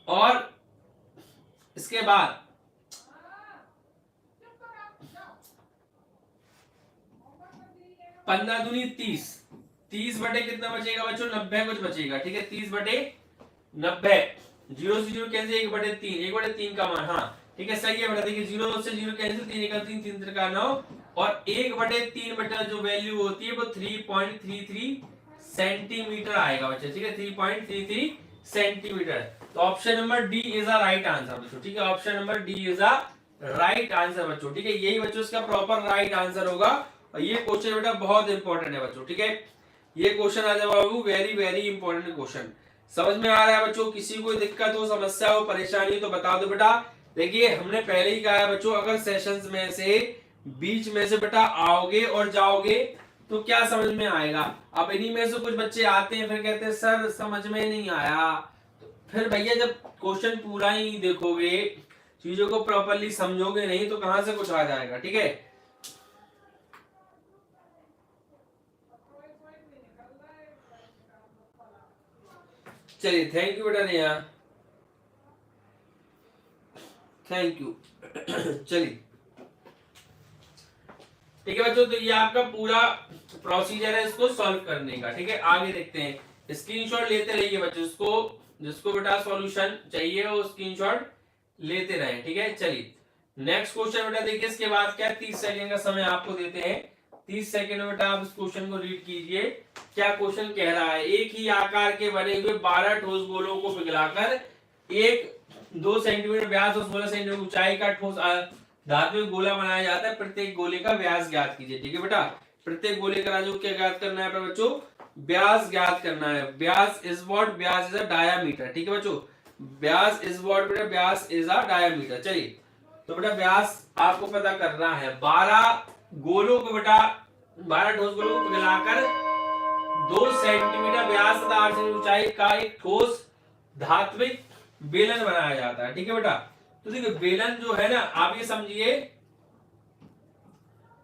और इसके बाद 15 दूनी 30, 30 बटे कितना बचेगा बच्चों, 90 कुछ बचेगा। ठीक है, 30 बटे 90, 0 से 0 कैंसिल, 1 बटे 3, 1 बटे 3 का मान, हाँ ठीक है सही है बेटा। देखिए 0 से 0 कैंसिल, 3 एकम 3, 3 त्रिका 9, और 1 बटे 3 बेटा जो वैल्यू होती है वो 3.33 सेंटीमीटर आएगा बच्चे। ठीक है, 3.33 सेंटीमीटर। तो option number D is a right answer बच्चों। ठीक है, option number D is a right answer बच्चों। ठीक है, यही बच्चों इसका प्रॉपर राइट आंसर होगा। और ये क्वेश्चन बेटा बहुत इंपॉर्टेंट है बच्चों। ठीक है, ये क्वेश्चन आ जाओ बाबू, वेरी वेरी इंपॉर्टेंट क्वेश्चन। समझ में आ रहा है बच्चों? किसी को दिक्कत हो, समस्या हो, परेशानी हो तो बता दो बेटा। देखिए हमने पहले ही कहा है बच्चों, अगर सेशंस में से बीच में से बेटा आओगे और जाओगे तो क्या समझ में आएगा। अब इन्हीं में से कुछ बच्चे आते हैं फिर कहते हैं सर समझ में नहीं आया। तो फिर भैया जब क्वेश्चन पूरा ही देखोगे, चीजों को प्रॉपरली समझोगे नहीं तो कहां से कुछ आ जाएगा। ठीक है, चलिए थैंक यू बेटा नेहा, थैंक यू। चलिए ठीक है बच्चों, तो ये आपका पूरा प्रोसीजर है इसको सॉल्व करने का। ठीक है, आगे देखते हैं। स्क्रीनशॉट लेते रहिए बच्चों, जिसको बेटा सॉल्यूशन चाहिए वो स्क्रीनशॉट लेते रहे। ठीक है, चलिए नेक्स्ट क्वेश्चन बेटा देखिए, इसके बाद क्या 30 सेकंड का समय आपको देते हैं। 30 सेकंड में बेटा आप इस क्वेश्चन को रीड कीजिए। क्या क्वेश्चन कह रहा है, एक ही आकार के बने हुए 12 ठोस गोलों को पिघलाकर एक 2 सेंटीमीटर व्यास और 16 सेंटीमीटर ऊंचाई का ठोस धात्विक गोला बनाया जाता है। प्रत्येक गोले का व्यास ज्ञात कीजिए। ठीक है बेटा, प्रत्येक गोले का राजू क्या ज्ञात करना है बच्चों, व्यास ज्ञात करना है। व्यास इज व्हाट, व्यास इज अ डायामीटर। ठीक है बच्चों, व्यास इज व्हाट बेटा, व्यास इज अ डायामीटर। चलिए तो बेटा व्यास आपको पता करना है। 12 गोलों को बेटा 12 ठोस गोलों को पिघलाकर 2 सेंटीमीटर व्यास तथा 8 सेंटीमीटर ऊंचाई का एक ठोस धात्विक बेलन बनाया जाता है। ठीक है बेटा, तो देखिए बेलन जो है ना, आप ये समझिए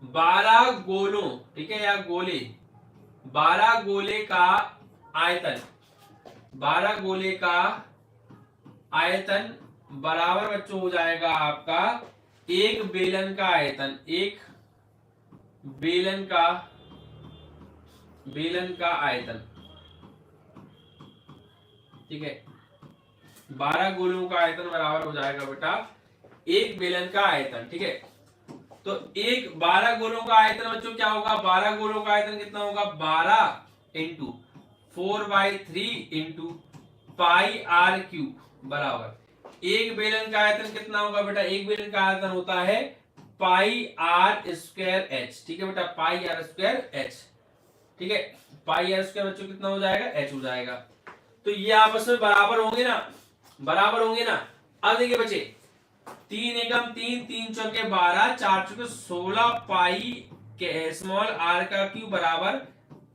12 गोलों, ठीक है, या गोले, 12 गोले का आयतन, 12 गोले का आयतन बराबर बच्चों हो जाएगा आपका एक बेलन का आयतन, एक बेलन का आयतन। ठीक है, 12 गोलों का आयतन बराबर हो जाएगा बेटा एक बेलन का आयतन। ठीक है, तो एक 12 गोलों का आयतन बच्चों क्या होगा, 12 गोलों का आयतन कितना होगा, 12 into 4/3 into pi R cube बराबर एक बेलन का आयतन कितना होगा बेटा, एक बेलन का आयतन होता है पाई आर स्क्वायर एच। ठीक है बेटा, पाई आर स्क्वायर एच। ठीक है, पाई आर स्क्वायर बच्चों कितना हो जाएगा, एच हो जाएगा। तो ये आपस में बराबर होंगे ना, बराबर होंगे ना। अब देखिए बच्चे 3 एकम 3, 3 चौके 12, 4 चौके 16 पाई के स्मॉल आर का क्यूब बराबर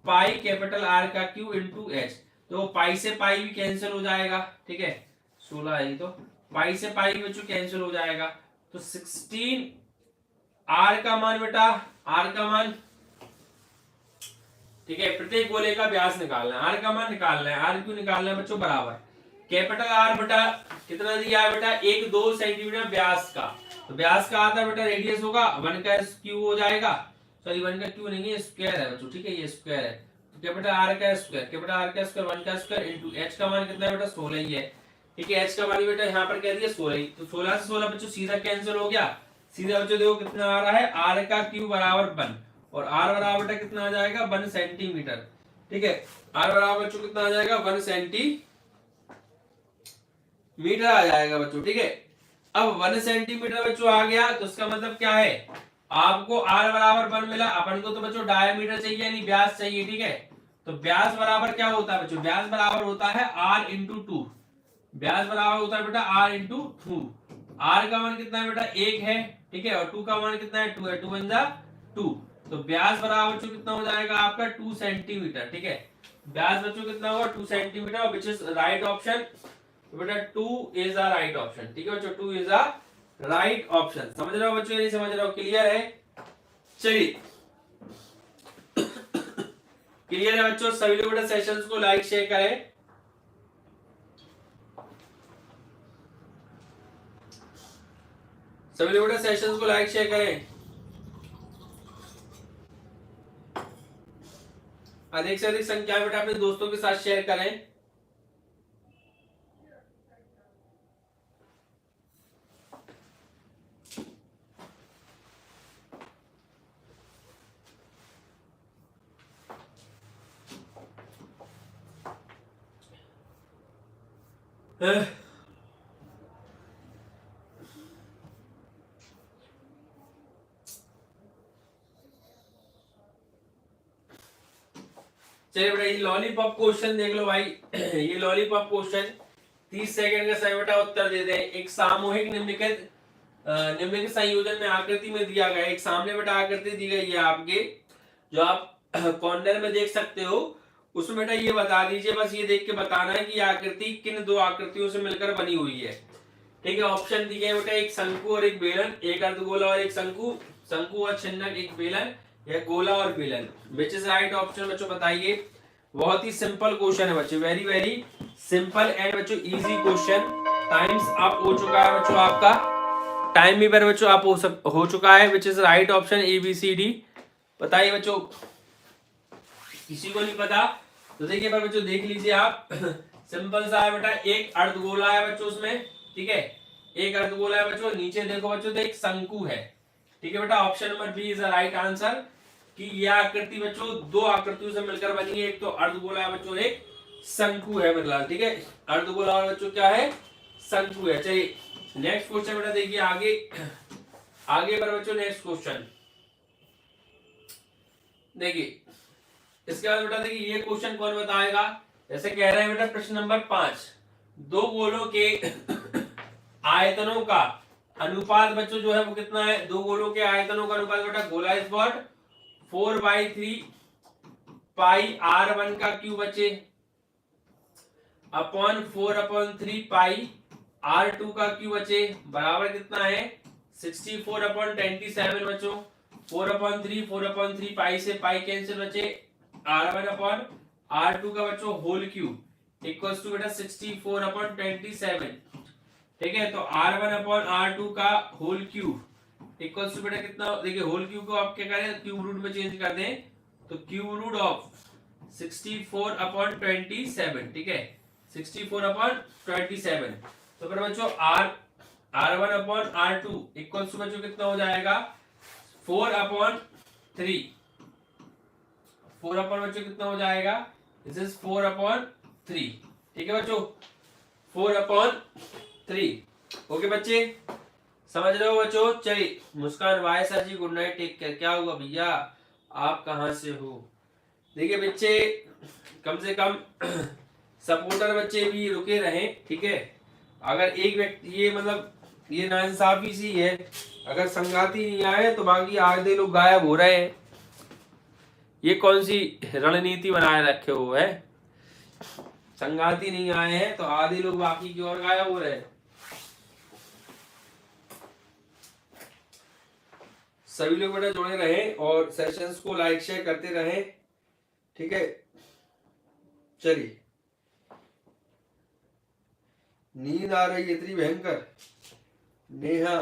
पाई कैपिटल आर का क्यूब इंटू एच। तो पाई से पाई भी कैंसिल हो जाएगा। ठीक है, 16 है तो पाई से पाई बच्चों कैंसिल हो जाएगा। तो 16 आर का मान बेटा, आर का मान, ठीक है, प्रत्येक गोले का व्यास निकालना है, आर का मान निकालना है। आर क्यों निकालना है बच्चों, बराबर कैपिटल आर बेटा कितना दिया है बेटा, 1-2 सेंटीमीटर व्यास का। तो व्यास का आधा बेटा रेडियस होगा, 1 का क्यूब हो जाएगा, सॉरी 1 का क्यूब नहीं है, स्क्वायर है बच्चों। ठीक है, ये स्क्वायर है, तो कैपिटल आर का स्क्वायर, कैपिटल आर का स्क्वायर 1 का स्क्वायर इंटू एच का मान कितना है बेटा, 16 ही है। ठीक है, एच का मान बेटा यहाँ पर कह दिया 16 ही, तो 16 से 16 बच्चों सीधा कैंसिल हो गया। सीधा बच्चों देखो कितना आ रहा है, आर का क्यूब बराबर 1 और आर बराबर बेटा कितना आ जाएगा, 1 सेंटीमीटर। ठीक है, आर बराबर बच्चों कितना आ जाएगा, 1 सेंटीमीटर आ जाएगा बच्चों। ठीक है, अब 1 सेंटीमीटर बच्चों आ गया, तो उसका मतलब क्या है, आपको आर बराबर 1 मिला। अपन को तो बच्चों डायमीटर चाहिए यानी व्यास चाहिए। ठीक है, तो व्यास बराबर क्या होता है बच्चों, व्यास बराबर होता है आर इंटू 2। व्यास बराबर होता है बेटा आर इंटू 2। आर का मान कितना है बेटा, 1 है। ठीक है, और 2 का मान कितना है, 2 है, 2 1 जा 2। तो व्यास बराबर बच्चों कितना हो जाएगा आपका 2 सेंटीमीटर। ठीक है, व्यास बच्चों कितना होगा 2 centimetre, which is right option. बेटा 2 इज अ राइट ऑप्शन। ठीक है बच्चों, 2 इज अ राइट ऑप्शन। समझ रहे हो बच्चों, नहीं समझ रहे हो, क्लियर है। चलिए क्लियर है बच्चों, सभी लोग बेटा सेशंस को लाइक शेयर करें। सभी लोग बेटा सेशंस को लाइक शेयर करें। अधिक से अधिक संख्या में बेटा अपने दोस्तों के साथ शेयर करें। चलिए बेटा ये लॉलीपॉप क्वेश्चन देख लो भाई। ये लॉलीपॉप क्वेश्चन 30 सेकंड का समय बेटा उत्तर दे दें। एक सामूहिक निम्नलिखित संयोजन में आकृति में दिया गया, एक सामने बेटा आकृति दी गई है आपके, जो आप कॉर्नर में देख सकते हो। उसमें बेटा ये बता दीजिए, बस ये देख के बताना है कि आकृति किन दो आकृतियों से मिलकर बनी हुई है। ठीक है, ऑप्शन दिए बेटा एक शंकु और एक बेलन, एक अर्धगोला और एक शंकु, शंकु और छिन्नक, एक बेलन, या गोला और बेलन। विच इज राइट ऑप्शन बच्चों बताइए। बहुत ही सिंपल क्वेश्चन है बच्चों, वेरी वेरी सिंपल एंड बच्चों इजी क्वेश्चन। टाइम्स अप हो चुका है बच्चों, आपका टाइम भी पर बच्चों आप हो चुका है। Which is right option A B C D. बताइए बच्चों, किसी को नहीं पता तो देखिए पर बच्चों देख लीजिए आप। सिंपल सा है बेटा, एक अर्धगोला है बच्चों उसमें, ठीक है, एक अर्धगोला है बच्चों, नीचे देखो बच्चों तो एक शंकु है, ठीक है बेटा। Option number B is the right answer कि यह आकृति बच्चों दो आकृतियों से मिलकर बनी है, एक तो अर्धगोला है बच्चों, एक शंकु है मतलब, ठीक है। अर्धगोला और बच्चों क्या है, शंकु है। चलिए नेक्स्ट क्वेश्चन बेटा देखिए आगे, आगे पर बच्चों नेक्स्ट क्वेश्चन देखिए। इसके बाद बेटा देखिए ये क्वेश्चन कौन बताएगा, जैसे कह रहे हैं बेटा प्रश्न नंबर 5, दो गोलों के आयतनों का अनुपात बच्चों जो है वो कितना है। दो गोलों के आयतनों का अनुपात बेटा, गोला इज व्हाट 4/3 पाई r1 का क्यूब बच्चे अपॉन 4/3 पाई r2 का क्यूब बच्चे बराबर कितना है 64/27 बच्चों। 4/3 पाई से पाई कैंसिल बचे, r1/r2 का बच्चों होल क्यूब इक्वल्स टू बेटा 64/27, ठीक है। तो r1/r2 का होल क्यूब इक्वल्स टू बेटा कितना, देखिए होल क्यूब को आप क्या करें क्यूब रूट में चेंज कर दें, तो क्यूब रूट ऑफ 64/27, ठीक है 64/27। तो फिर बच्चों r1/r2 इक्वल्स टू बच्चों कितना हो जाएगा 4/3, 4 बच्चों कितना हो जाएगा, दिस इज 4/3, ठीक है बच्चों 4/3। ओके बच्चे समझ रहे हो बच्चों। चलिए मुस्कान वाय सर जी गुड नाइट टेक केयर। क्या हुआ भैया आप कहां से हो। देखिए बच्चे कम से कम सपोर्टर बच्चे भी रुके रहे, ठीक है। अगर एक व्यक्ति ये मतलब ये नाइंसाफी सी है, अगर संगाती नहीं आए तो बाकी आधे लोग गायब हो रहे हैं। ये कौन सी रणनीति बनाए रखे हुए है, संगाती नहीं आए हैं तो आधे लोग बाकी की ओर गायब हो रहे हैं। सभी लोग बेटा जुड़े रहे और सेशंस को लाइक शेयर करते रहे, ठीक है। चलिए नींद आ रही है इतनी भयंकर, नेहा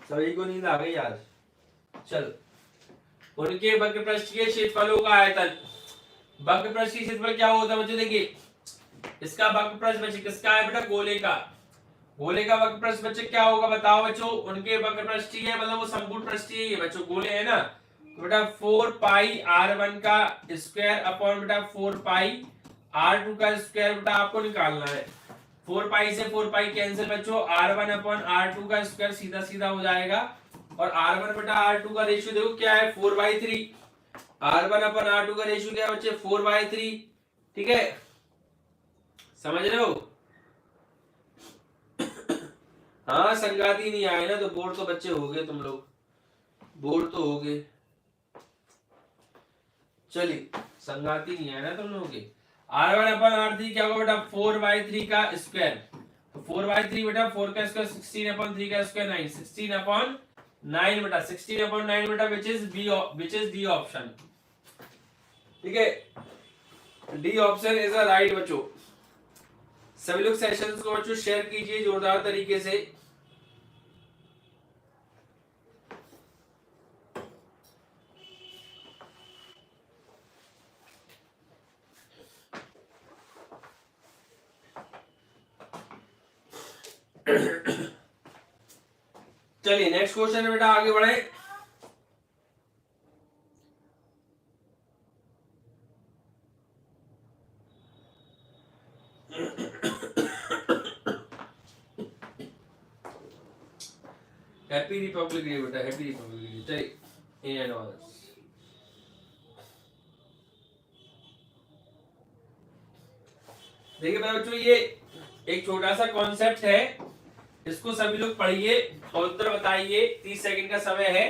सभी को नींद आ गई आज। चल उनके वक्रपृष्ठ के क्षेत्रफलों का आयतन, वक्रपृष्ठ की क्षेत्रफल क्या होता है बच्चों, देखिए इसका वक्रपृष्ठ बच्चे किसका है बेटा, गोले का, गोले का वक्रपृष्ठ बच्चे क्या होगा बताओ बच्चों। उनके वक्रपृष्ठीय है मतलब वो संपूर्ण पृष्ठीय है बच्चों, गोले है ना, तो बेटा 4 पाई r1 का स्क्वायर अपॉन बेटा 4 पाई r2 का स्क्वायर बेटा आपको निकालना है। 4 पाई से 4 पाई कैंसिल बच्चों, r1 अपॉन r2 का स्क्वायर सीधा सीधा हो जाएगा, और r1 बेटा r2 का रेशियो देखो क्या है 4/3, r1 अपॉन r2 का रेशियो क्या है बच्चे 4/3, ठीक है समझ रहे हो। हाँ संगाती नहीं आए ना तो बोर्ड तो बच्चे हो गए, तुम लोग बोर्ड तो हो गए। चलिए संगाती नहीं आए ना तुम लोगों के। r1 अपॉन r3 क्या होगा बेटा 4/3 का स्क्वायर, तो 4/3 बेटा 4 का स्क्वायर 16/3 का स्क्वायर 9, 16/9 बेटा 16/9 बेटा विच इज डी ऑप्शन, ठीक है D option is a right बच्चों। सभी लोग सेशंस को बच्चों शेयर कीजिए जोरदार तरीके से। चलिए नेक्स्ट क्वेश्चन है बेटा आगे बढ़े। हैप्पी रिपब्लिक डे बेटा, हैप्पी रिपब्लिक डे। चलिए एंड ऑल देखिए बच्चों ये एक छोटा सा कॉन्सेप्ट है, इसको सभी लोग पढ़िए और उत्तर बताइए। 30 सेकंड का समय है।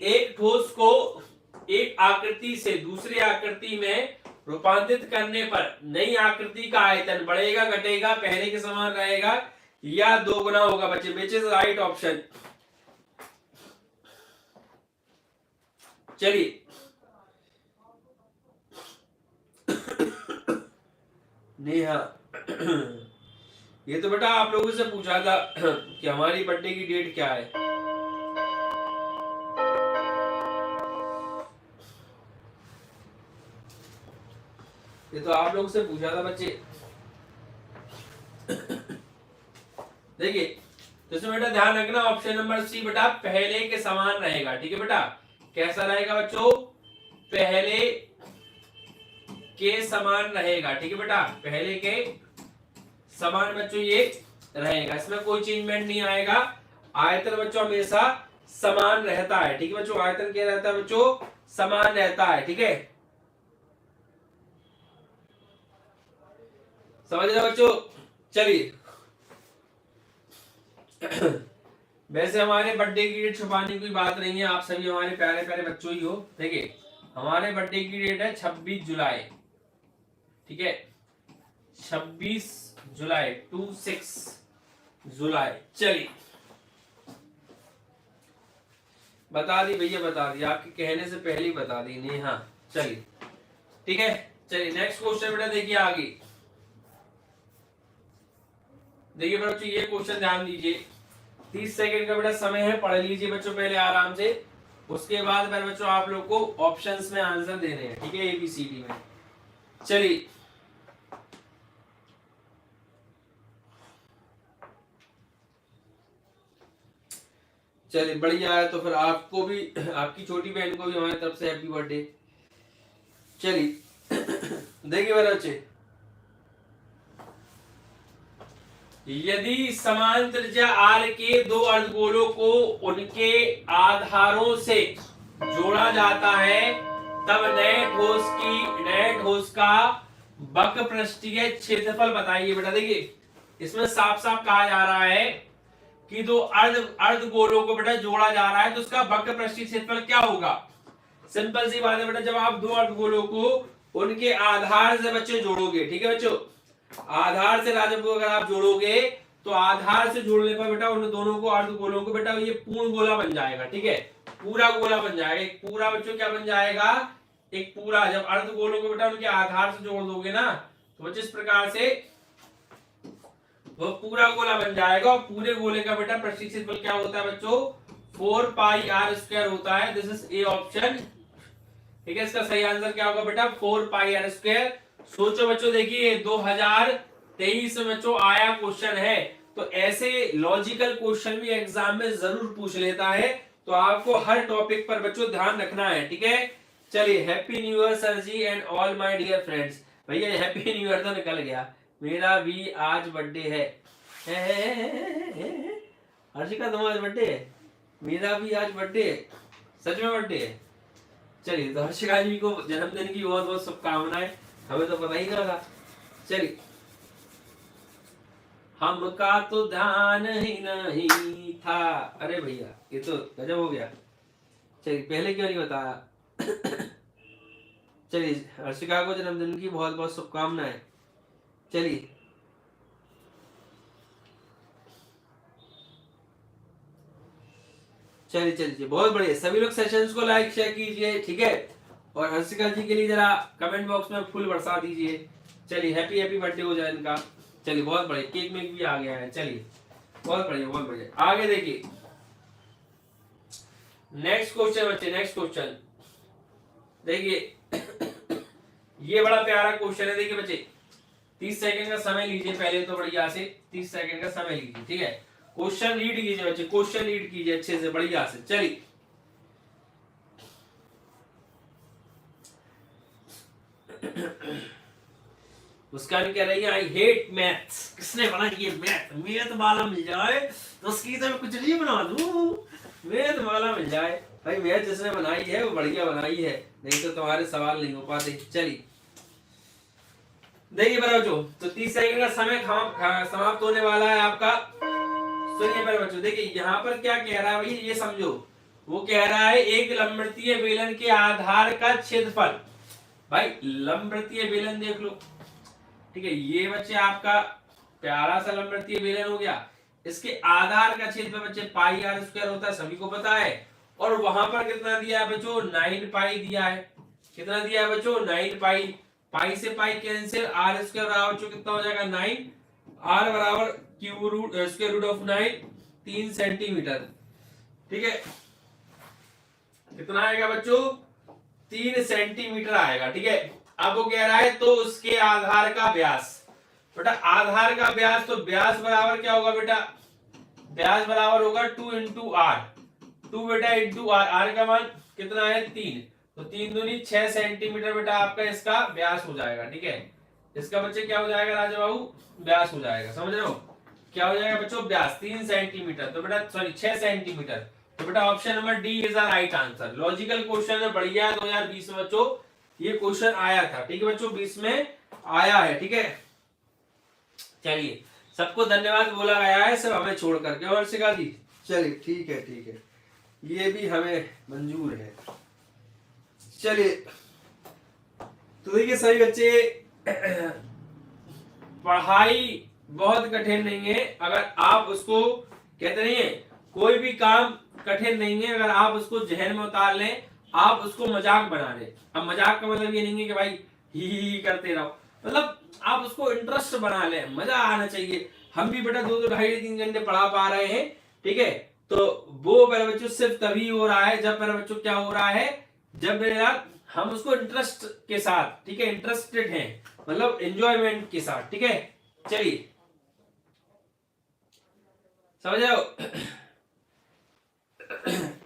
एक ठोस को एक आकृति से दूसरी आकृति में रूपांतरित करने पर नई आकृति का आयतन बढ़ेगा, घटेगा, पहले के समान रहेगा या दोगुना होगा बच्चे? विच इज राइट ऑप्शन? चलिए नेहा ये तो बेटा आप लोगों से पूछा था कि हमारी बर्थडे की डेट क्या है। ये तो आप लोगों से पूछा था बच्चे। देखिए तो इसमें बेटा ध्यान रखना ऑप्शन नंबर सी बेटा पहले के समान रहेगा। ठीक है बेटा, कैसा रहेगा बच्चों? पहले के समान रहेगा। ठीक है बेटा, पहले के समान बच्चों ये रहेगा, इसमें कोई चेंजमेंट नहीं आएगा। आयतन बच्चों हमेशा समान रहता है। ठीक है बच्चों, आयतन क्या रहता है बच्चों? समान रहता है। ठीक है, समझ रहे बच्चों? चलिए वैसे हमारे बर्थडे की डेट छुपाने की बात नहीं है, आप सभी हमारे प्यारे प्यारे बच्चों ही हो। देखिए हमारे बर्थडे की डेट है 26 जुलाई। ठीक है, 26 जुलाई 26 जुलाई। चलिए बता दी भैया, बता दी, आपके कहने से पहले ही बता दी नहीं। हाँ चलिए ठीक है, चलिए नेक्स्ट क्वेश्चन बेटा देखिए आगे। देखिए बच्चों ये क्वेश्चन ध्यान दीजिए, 30 सेकंड का बेटा समय है, पढ़ लीजिए बच्चों पहले आराम से, उसके बाद फिर बच्चों आप लोग को ऑप्शंस में आंसर देने हैं। ठीक है, ABCD में। चलिए चलिए बढ़िया है, तो फिर आपको भी, आपकी छोटी बहन को भी हमारी तरफ से हैप्पी बर्थडे। चलिए देखिए मेरे बच्चे, यदि समान त्रिज्या r के दो अर्धगोलों को उनके आधारों से जोड़ा जाता है तब नए ठोस का वक्र पृष्ठीय क्षेत्रफल बताइए बेटा। देखिए इसमें साफ साफ कहा जा रहा है कि दो अर्धगोलों को बेटा जोड़ा जा रहा है तो उसका वक्र पृष्ठीय क्षेत्रफल क्या होगा? सिंपल सी बात है बेटा, जब आप दो अर्धगोलों को उनके आधार से बच्चे जोड़ोगे, ठीक है बच्चों, आधार से राजब को अगर आप जोड़ोगे तो आधार से जोड़ने पर बेटा उन दोनों को अर्धगोलों को बेटा ये पूर्ण गोला बन जाएगा। ठीक है, पूरा गोला बन जाएगा, एक पूरा बच्चों क्या बन जाएगा? एक पूरा। जब अर्धगोलों को बेटा उनके आधार से जोड़ दोगे ना तो बच्चों इस प्रकार से वो पूरा गोला बन जाएगा, और पूरे गोले का बेटा पृष्ठीय क्षेत्रफल क्या होता है बच्चों? 4 पाई r स्क्वायर होता है। This is A option. ठीक है, इसका सही आंसर क्या होगा बेटा? 4 पाई r स्क्वायर। सोचो बच्चों, देखिए 2023 में बच्चों आया क्वेश्चन है, तो ऐसे लॉजिकल क्वेश्चन भी एग्जाम में जरूर पूछ लेता है, तो आपको हर टॉपिक पर बच्चों ध्यान रखना है। ठीक है, चलिए happy new year sir ji and all my dear friends. भैया हैप्पी न्यू ईयर तो निकल गया, मेरा भी आज बर्थडे है। हर्षिका तुम्हारा आज बर्थडे है? मेरा भी आज बर्थडे है, सच में बर्थडे है। चलिए तो हर्षिका जी को जन्मदिन की बहुत बहुत शुभकामनाएं, हमें तो पता ही ना था। चलिए, हमका तो ध्यान ही नहीं था। अरे भैया ये तो गजब हो गया। चलिए पहले क्यों नहीं बताया? चलिए हर्षिका को जन्मदिन की बहुत बहुत शुभकामनाएं। चलिए चलिए चलिए बहुत बढ़िया, सभी लोग सेशंस को लाइक शेयर कीजिए। ठीक है, और हर्षिका जी के लिए जरा कमेंट बॉक्स में फूल बरसा दीजिए। चलिए हैप्पी हैप्पी बर्थडे हो जाए इनका। चलिए बहुत बढ़िया, केक में भी आ गया है। चलिए बहुत बढ़िया बहुत बढ़िया, आगे देखिए नेक्स्ट क्वेश्चन बच्चे। नेक्स्ट क्वेश्चन देखिए ये बड़ा प्यारा क्वेश्चन है। देखिए बच्चे 30 सेकंड का समय लीजिए पहले तो बढ़िया से, 30 सेकंड का समय लीजिए। ठीक है, क्वेश्चन रीड कीजिए बच्चे, क्वेश्चन रीड कीजिए अच्छे से बढ़िया से। चलिए मुस्कान कह रही है आई हेट मैथ्स। किसने बनाई ये मैथ? मैथ वाला मिल जाए तो उसकी तो मैं कुछ नहीं बना दूं, मैथ वाला मिल जाए। भाई मैथ जिसने बनाई है वो बढ़िया बनाई है, नहीं तो तुम्हारे सवाल नहीं हो पाते। चलिए देखिए बच्चों, तो 30 सेकंड का समय समाप्त होने वाला है आपका। सुनिए मेरे बच्चों, देखिए यहाँ पर क्या कह रहा है भाई, ये समझो। वो कह रहा है एक लंबवृत्तीय बेलन के आधार का क्षेत्रफल भाई लंबवृत्तीय बेलन देख लो, ठीक है, ये बच्चे आपका प्यारा सा लंबवृत्तीय बेलन हो गया। इसके आधार का क्षेत्र बच्चे पाई आर स्क्वायर होता है, सभी को पता है। और वहां पर कितना दिया है बच्चों, 9 पाई दिया है। कितना दिया है बच्चों, 9 पाई। पाई से पाई कैंसिल, आर स्क्वायर बराबर बच्चों कितना हो जाएगा 9, आर बराबर cube root square root of 9, 3 centimetre, ठीक है। कितना आएगा बच्चों, 3 सेंटीमीटर आएगा, ठीक है। अब वो कह रहा है तो उसके आधार का व्यास, बेटा आधार का व्यास, तो व्यास बराबर क्या होगा बेटा, व्यास बराबर होगा 2 इंटू आर, 2 बेटा इंटू आर, आर का मान कितना है 3, तो 3 दूनी 6 सेंटीमीटर बेटा आपका इसका व्यास हो जाएगा, ठीक है। इसका बच्चे क्या हो जाएगा राजा बाबू, व्यास हो जाएगा, समझ रहे हो, क्या हो जाएगा बच्चों, व्यास 3 सेंटीमीटर, तो बेटा सॉरी 6 सेंटीमीटर, तो बेटा option number D is the right answer. Logical question है, बढ़िया, 2020 में बच्चों ये क्वेश्चन आया था, ठीक है बच्चों, 20 में आया है, ठीक है। चलिए सबको धन्यवाद बोला गया है, सब हमें छोड़ करके, और सिखा दी, चलिए ठीक है ठीक है, ये भी हमें मंजूर है। चलिए तो देखिए सही बच्चे, पढ़ाई बहुत कठिन नहीं है, अगर आप उसको, कहते नहीं है कोई भी काम कठिन नहीं है, अगर आप उसको जहन में उतार लें, आप उसको मजाक बना लें। अब मजाक का मतलब ये नहीं है कि भाई ही करते रहो, मतलब आप उसको इंटरेस्ट बना लें, मजा आना चाहिए। हम भी बेटा 2-2 2.5-3 घंटे पढ़ा पा रहे हैं, ठीक है, तो वो मेरे बच्चों सिर्फ तभी हो रहा है जब मेरे बच्चों क्या हो रहा है, जब मेरा हम उसको इंटरेस्ट के साथ, ठीक है, इंटरेस्टेड हैं, मतलब एंजॉयमेंट के साथ, ठीक है। चलिए समझ रहे हो,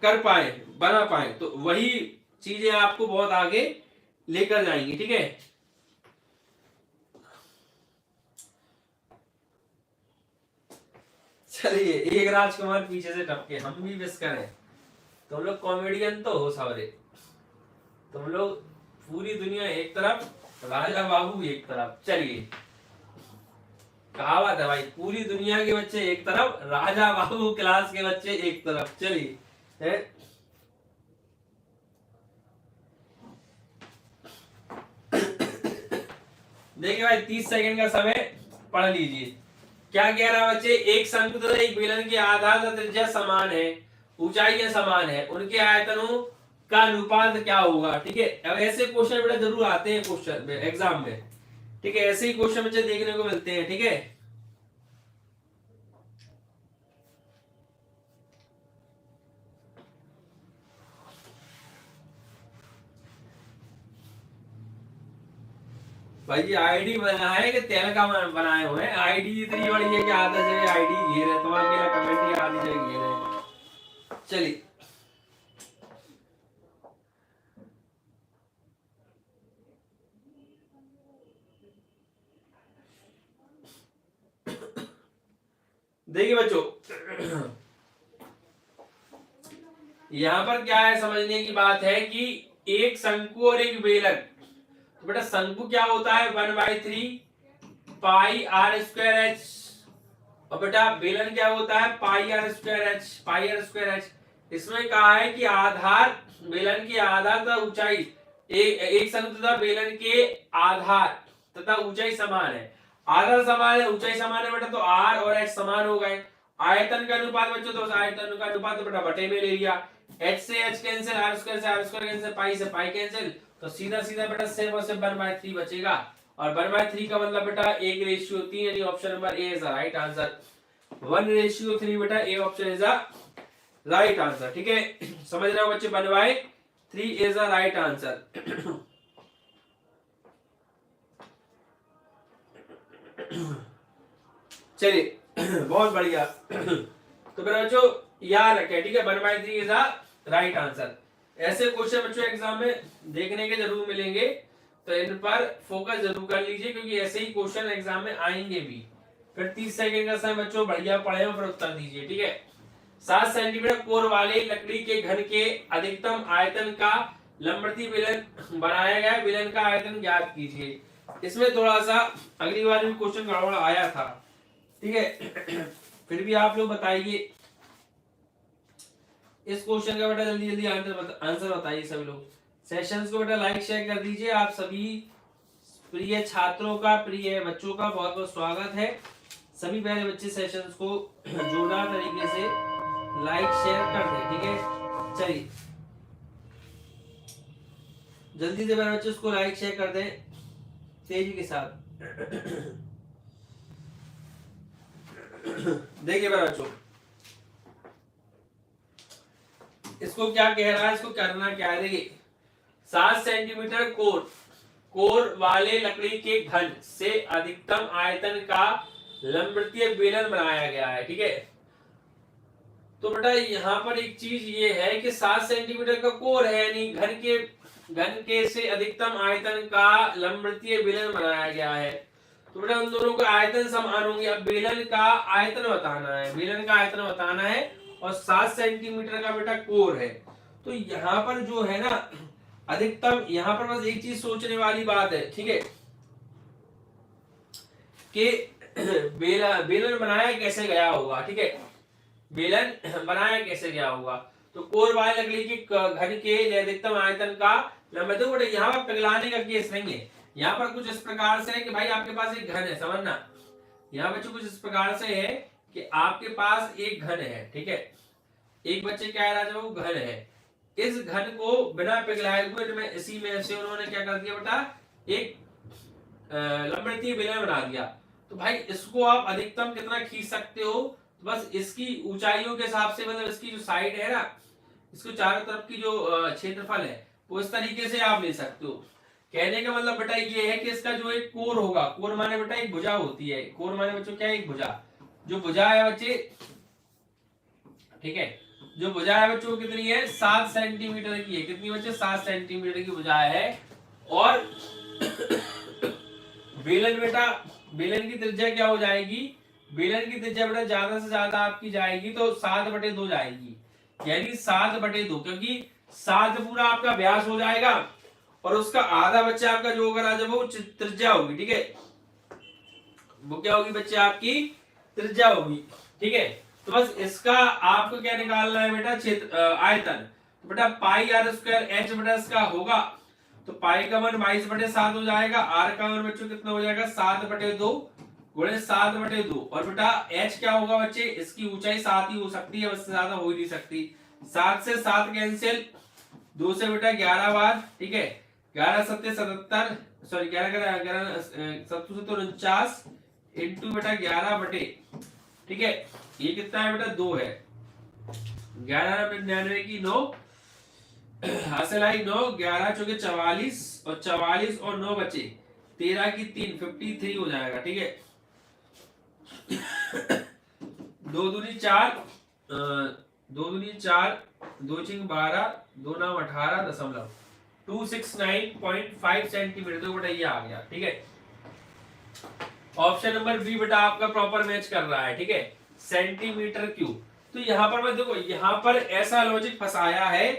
कर पाए, बना पाए, तो वही चीजें आपको बहुत आगे लेकर जाएंगी, ठीक है। चलिए एक राजकुमार पीछे से टपके, हम भी विश करें, तुम लोग कॉमेडियन तो हो सारे, तुम लोग पूरी दुनिया एक तरफ, राजा बाबू एक तरफ। चलिए कहावत है भाई, पूरी दुनिया के बच्चे एक तरफ, राजा बाबू क्लास के बच्चे एक तरफ। चलिए देखिए भाई 30 सेकंड का समय पढ़ लीजिए। क्या कह रहा है बच्चे, एक शंकु तथा एक बेलन के आधार तथा त्रिज्या समान है, ऊंचाइयां समान है, उनके आयतनों का अनुपात क्या होगा, ठीक है। अब ऐसे क्वेश्चन बेटा जरूर आते हैं क्वेश्चन में, एग्जाम में, ठीक है, ऐसे ही क्वेश्चन बच्चे देखने को मिलते हैं, ठीक है। भाई जी आईडी बना है कि तेल का बनाए हुए हैं, आईडी इतनी बड़ी है कि आधा जगह आईडी घेर है, तो अकेला कमेंट ही आधी जगह घेर है। चलिए देखिए बच्चों, यहां पर क्या है, समझने की बात है कि एक शंकु और एक बेलन, तो बेटा शंकु क्या होता है 1/3 पाई आर स्क्वायर एच, और बेटा बेलन क्या होता है pi R square H, pi R square H. इसमें कहा है कि आधार, बेलन की आधार तथा ऊंचाई, एक शंकु तथा बेलन के आधार तथा ऊंचाई समान है, आधार समान है, ऊंचाई समान है बेटा, तो आर और एच समान हो गए। आयतन का अनुपात बच्चों, तो आयतन का अनुपात तो बेटा बटे में ले लिया, एच से एच कैंसिल, आर स्क्वायर से आर स्क्वायर कैंसिल, पाई से पाई कैंसिल, तो सीधा सीधा बेटा सिर्फ और सिर्फ 1/3 बचेगा, और 1/3 का मतलब बेटा 1:3, यानी option number A is the right answer. 1:3 बेटा A option is the right answer, ठीक है। समझ रहे हो बच्चे, 1/3 इज द राइट आंसर। चलिए बहुत बढ़िया, तो मेरे बच्चों याद रखें, ठीक है, 1/3 इज द राइट आंसर। ऐसे क्वेश्चन बच्चों एग्जाम में देखने के जरूर मिलेंगे, तो इन पर फोकस जरूर कर लीजिए, क्योंकि ऐसे ही क्वेश्चन एग्जाम में आएंगे भी। फिर 30 सेकंड का समय बच्चों बढ़िया पढ़े और फिर उत्तर दीजिए, ठीक है। 7 सेंटीमीटर कोर वाले लकड़ी के घन के अधिकतम आयतन का लंबवृत्तीय बेलन बनाया गया, बेलन का आयतन ज्ञात कीजिए। इसमें थोड़ा सा अगली बार भी क्वेश्चन गड़बड़ आया था, ठीक है, फिर भी आप लोग बताइए इस क्वेश्चन का बेटा, जल्दी जल्दी आंसर बताइए सभी लोग। सेशंस को बेटा लाइक शेयर कर दीजिए। आप सभी प्रिय छात्रों का, प्रिय बच्चों का बहुत बहुत स्वागत है। सभी प्यारे बच्चे सेशंस को जोरदार तरीके से लाइक शेयर कर दें, ठीक है। चलिए जल्दी से मेरे बच्चे उसको लाइक शेयर कर दें तेजी के साथ। देखिए मेरे बच्चों, इसको क्या कह रहा है, इसको करना क्या है। देखिए 7 सेंटीमीटर कोर वाले लकड़ी के घन से अधिकतम आयतन का लंबवृत्तीय बेलन बनाया गया है, ठीक है। तो बेटा यहाँ पर एक चीज ये है कि 7 सेंटीमीटर का कोर है, यानी घन के से अधिकतम आयतन का लंबवृत्तीय बेलन बनाया गया है। तो बेटा उन दोनों का आयतन समान होंगे। अब बेलन का आयतन बताना है और 7 सेंटीमीटर का बेटा कोर है। तो यहाँ पर जो है ना अधिकतम, यहाँ पर बस एक चीज सोचने वाली बात है, ठीक है, कि बेलन बनाया कैसे गया होगा, ठीक है। बेलन बनाया कैसे गया होगा, तो कोर वाले लकड़ी के घन के लिए अधिकतम आयतन का लंबा। देखो बेटा यहाँ पर पिघलाने का केस नहीं है। यहाँ पर कुछ इस प्रकार से है कि भाई आपके पास एक घन है, समझना। यहाँ बच्चों कुछ इस प्रकार से है कि आपके पास एक घन है, ठीक है। एक बच्चे क्या है राजा, वो घन है। इस घन को बिना पिघलाए हुए इसी में से उन्होंने क्या कर दिया बेटा, एक लंबवृत्तीय बेलन बना दिया। तो भाई इसको आप अधिकतम कितना खींच सकते हो, तो बस इसकी ऊंचाइयों के हिसाब से, मतलब इसकी जो साइड है ना, इसको चारों तरफ की जो क्षेत्रफल है वो इस तरीके से आप ले सकते हो। कहने का मतलब बेटा ये है कि इसका जो एक कोर होगा, कोर माने बेटा एक भुजा होती है। कोर माने बच्चों क्या है, एक भुजा। जो भुजा है बच्चे, ठीक है, जो भुजा है बच्चों कितनी है, 7 सेंटीमीटर की है। कितनी बच्चे, 7 सेंटीमीटर की भुजा है। और बेलन बेटा, बेलन की त्रिज्या क्या हो जाएगी, बेलन की त्रिज्या बेटा ज्यादा से ज्यादा आपकी जाएगी तो 7/2 जाएगी, यानी 7/2, क्योंकि 7 पूरा आपका व्यास हो जाएगा और उसका आधा बच्चा आपका जो होगा राजा वो त्रिज्या होगी, ठीक है। वो क्या होगी बच्चे, आपकी त्रिज्या होगी, ठीक है। तो बस इसका आपको क्या निकालना है बेटा, क्षेत्र आयतन। तो बेटा पाई आर स्क्वायर एच बटा इसका होगा, तो पाई का मान 22/7 हो जाएगा। आर का मान बच्चों कितना हो जाएगा, 7/2 गुणे 7/2। और बेटा एच क्या होगा बच्चे, इसकी ऊंचाई 7 ही हो सकती है, उससे ज्यादा हो ही नहीं सकती। 7 से 7 कैंसिल, 2 से बेटा 11 बार, ठीक है। 11 7 77, सॉरी 11 7 तो 49 इंटू बेटा 11 बटे, ठीक है। ये कितना है बेटा, 2 है। 11 की 9 हासिल आई 9, 11 चौके 44 और 44 और 9 बचे 13 की 3, 53 हो जाएगा, ठीक है। 2 दूनी 4, 2 दूनी 4, 2 चिंग 12, 2 9 18 269.5 सेंटीमीटर। तो बेटा ये आ गया, ठीक है। ऑप्शन नंबर बी बेटा आपका प्रॉपर मैच कर रहा है, ठीक है, सेंटीमीटर क्यूब। तो यहाँ पर मैं देखो, यहाँ पर ऐसा लॉजिक फंसाया है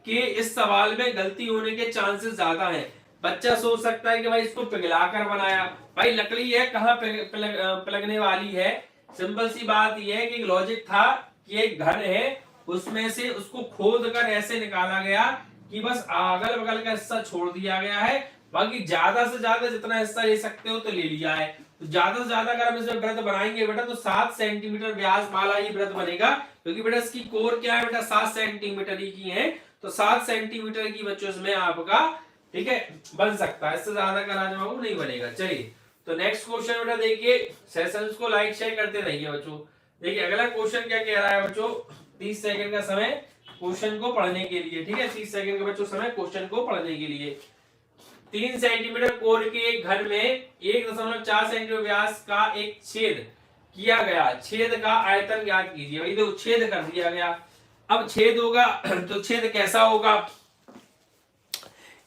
कि इस सवाल में गलती होने के चांसेस ज्यादा हैं। बच्चा सोच सकता है कि भाई इसको पिघला कर बनाया, भाई लकड़ी है कहाँ पिघलने वाली है। सिंपल सी बात यह है कि लॉजिक था कि एक घन है, उसमें से उसको खोद कर ऐसे निकाला गया कि बस अगल बगल का हिस्सा छोड़ दिया गया है, बाकी ज्यादा से ज्यादा जितना हिस्सा ले सकते हो तो ले लिया है। तो ज्यादा से ज्यादा अगर हम इसमें व्रत बनाएंगे बेटा तो 7 सेंटीमीटर व्यास वाला ही व्रत बनेगा, क्योंकि बेटा इसकी कोर क्या है बेटा, 7 सेंटीमीटर ही की है। तो 7 सेंटीमीटर की बच्चों इसमें आपका, ठीक है, बन सकता है। इससे ज्यादा का राजबाबू नहीं बनेगा। चलिए तो नेक्स्ट क्वेश्चन बेटा देखिए, सेशंस को लाइक शेयर करते रहिए बच्चों। देखिए अगला क्वेश्चन क्या कह रहा है बच्चों, 30 सेकंड का समय क्वेश्चन को पढ़ने के लिए, ठीक है। 30 सेकंड का बच्चों समय क्वेश्चन को पढ़ने के लिए। 3 सेंटीमीटर कोर के एक घर में 1.4 सेंटीमीटर व्यास का एक छेद किया गया, छेद का आयतन ज्ञात कीजिए। भाई देखो छेद कर दिया गया, अब छेद होगा तो छेद कैसा होगा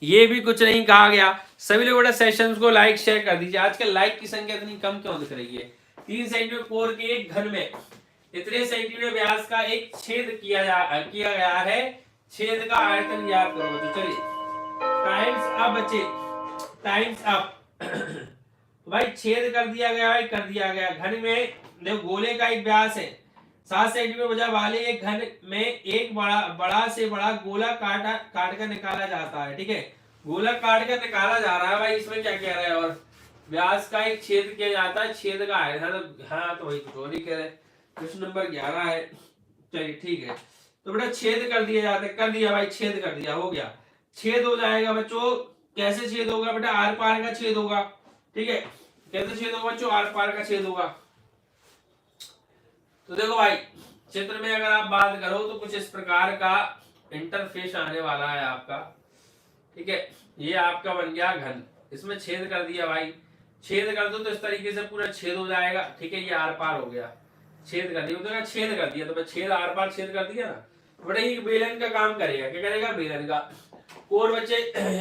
ये भी कुछ नहीं कहा गया। सभी लोग बेटा सेशंस को लाइक शेयर कर दीजिए। आजकल लाइक की संख्या इतनी कम क्यों दिख रही है। 3 सेंटीमीटर कोर के एक घर में इतने सेंटीमीटर व्यास का एक छेद किया गया है, छेद का आयतन ज्ञात करो बच्चों। चलिए टाइम्स अप बच्चे, टाइम्स अप। भाई छेद कर दिया गया है, कर दिया गया। घन में देखो गोले का एक व्यास है, 7 सेंटीमीटर भुजा वाले एक घन में एक बड़ा से बड़ा गोला काट कर निकाला जाता है। ठीक है, गोला काट कर निकाला जा रहा है भाई, इसमें क्या कह रहा है, और व्यास का एक छेद किया जाता है, छेद का है हाँ, तो वही कुछ और ही कह रहे हैं। क्वेश्चन नंबर 11 है। चलिए ठीक है, तो बेटा छेद कर दिया जाता है, कर दिया भाई, छेद कर दिया, हो गया। छेद हो जाएगा बच्चों, कैसे छेद होगा बेटा, आर पार का छेद होगा। ठीक है, कैसे छेद होगा बच्चों, आर पार का छेद होगा। तो देखो भाई, चित्र में अगर आप बात करो तो कुछ इस प्रकार का इंटरफेस आने वाला है आपका। ठीक है, ये आपका बन गया घन, इसमें छेद कर दिया भाई, छेद कर दो तो इस तरीके से पूरा छेद हो जाएगा। ठीक है, ये आर पार हो गया, छेद कर दिया, तो छेद कर दिया, तो छेद आर पार छेद कर दिया ना। बड़ा ही बेलन का काम करेगा, क्या करेगा, बेलन का। कोर बच्चे